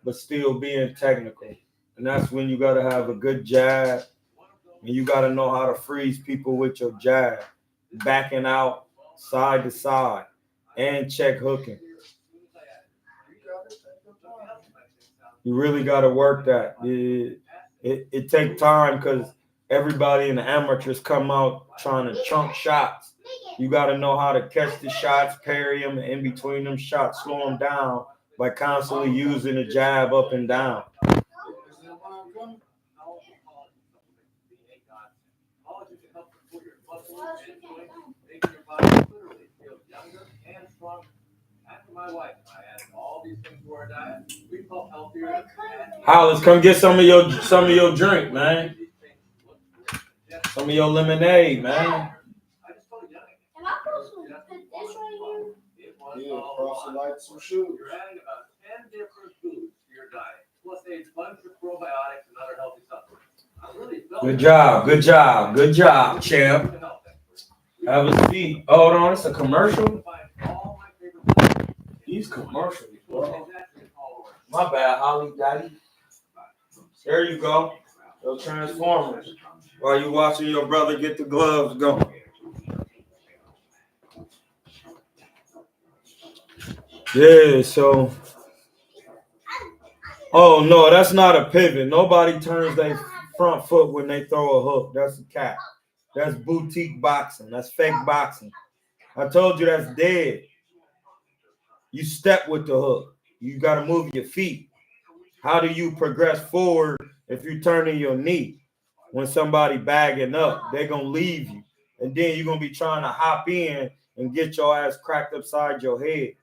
Speaker 1: but still being technical. And that's when you gotta have a good jab, and you gotta know how to freeze people with your jab, backing out side to side, and check hooking. You really gotta work that. It takes time because everybody in the amateurs come out trying to chunk shots. You got to know how to catch the shots, parry them, and in between them shots, slow them down by constantly using the jab up and down. Hollis, come get some of your drink, man. Some of your lemonade, man.
Speaker 8: I just told you.
Speaker 9: Am I supposed to put this right here?
Speaker 8: It was
Speaker 7: Yeah,
Speaker 8: all
Speaker 7: cross it like some shoes.
Speaker 8: You're adding about 10 different foods to your diet, plus a bunch of probiotics and other healthy supplements. I really felt
Speaker 1: Good job, good job, good job, champ.
Speaker 8: the health expert.
Speaker 1: Have a seat. Hold on, it's a commercial.
Speaker 8: You'll find all my favorite foods.
Speaker 1: These commercials, bro.
Speaker 8: Exactly all over.
Speaker 1: My bad, Holly Daddy. There you go. Those Transformers. While you watching your brother get the gloves going. Yeah, so. Oh, no, that's not a pivot. Nobody turns their front foot when they throw a hook. That's a cap. That's boutique boxing. That's fake boxing. I told you that's dead. You step with the hook. You got to move your feet. How do you progress forward if you're turning your knee? When somebody bagging up, they're going to leave you. And then you're going to be trying to hop in and get your ass cracked upside your head.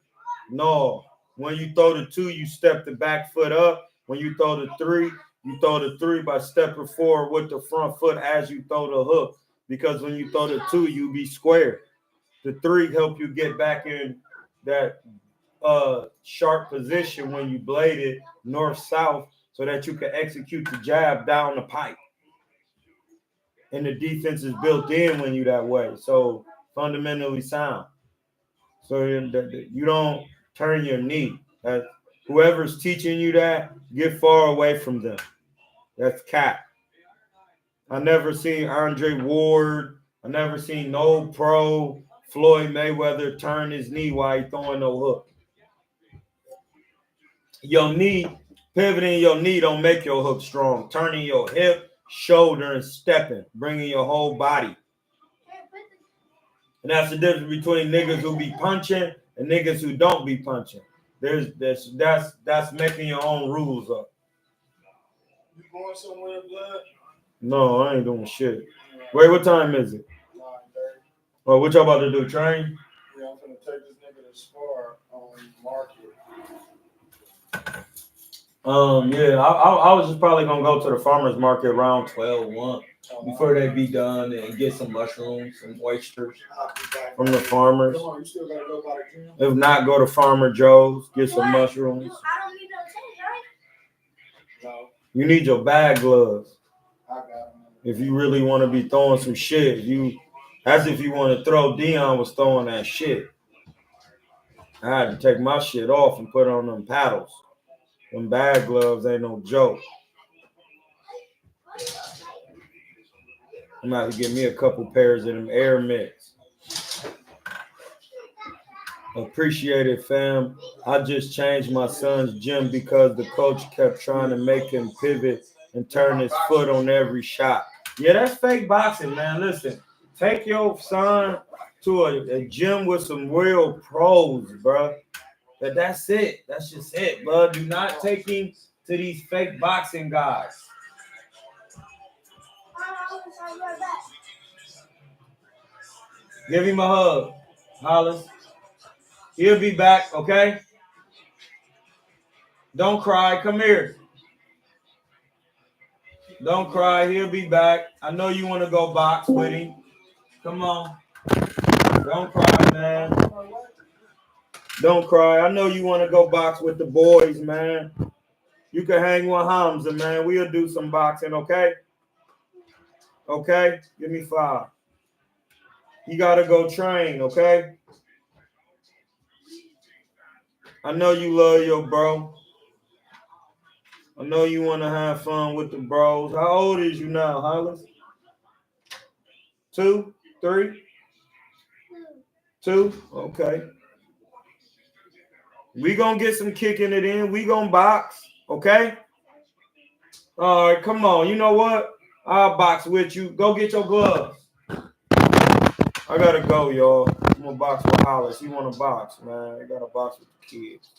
Speaker 1: No. When you throw the 2, you step the back foot up. When you throw the 3, you throw the 3 by stepping forward with the front foot as you throw the hook. Because when you throw the 2, you be square. The 3 help you get back in that sharp position when you blade it north-south so that you can execute the jab down the pipe. And the defense is built in when you that way. So fundamentally sound. So you don't turn your knee. Whoever's teaching you that, get far away from them. That's cap. I never seen Andre Ward. I never seen no pro Floyd Mayweather turn his knee while he throwing no hook. Your knee, pivoting your knee don't make your hook strong. Turning your hip, shoulder, and stepping, bringing your whole body. And that's the difference between niggas who be punching and niggas who don't be punching. That's making your own rules up.
Speaker 7: You going somewhere, blood?
Speaker 1: No, I ain't doing shit. Wait, what time is it?
Speaker 7: 9:30.
Speaker 1: Oh, what y'all about to do? Train?
Speaker 7: Yeah, I'm gonna take this nigga to spar on market.
Speaker 1: Yeah, I was just probably gonna go to the farmer's market around 12:01 before they be done and get some mushrooms and oysters from the farmers.
Speaker 7: Come on, you still gotta go by the gym?
Speaker 1: If not, go to Farmer Joe's, get some mushrooms.
Speaker 9: I don't need no change, right?
Speaker 7: No,
Speaker 1: You need your bag gloves
Speaker 7: I got him.
Speaker 1: if you really want to be throwing some shit. As if you want to throw. Dion was throwing that shit. I had to take my shit off and put on them paddles. Them bag gloves ain't no joke. I'm about to get me a couple pairs of them Air Mix. Appreciate it, fam. I just changed my son's gym because the coach kept trying to make him pivot and turn his foot on every shot. Yeah, that's fake boxing, man. Listen, take your son to a gym with some real pros, bro. That's it. That's just it, bro. Do not take him to these fake boxing guys.
Speaker 9: I'll be right back.
Speaker 1: Give him a hug, Hollis. He'll be back, okay? Don't cry. Come here. Don't cry. He'll be back. I know you want to go box with him. Come on. Don't cry, man. Don't cry. I know you want to go box with the boys, man. You can hang with Hamza, man. We'll do some boxing, okay? Okay? Give me 5. You got to go train, okay? I know you love your bro. I know you want to have fun with the bros. How old is you now, Hollis? 2? 3? 2? Okay. We gonna get some kicking it in. We gonna box, okay? All right, come on. You know what? I'll box with you. Go get your gloves. I gotta go, y'all. I'm gonna box with Hollis. He wanna box, man. I gotta box with the kids.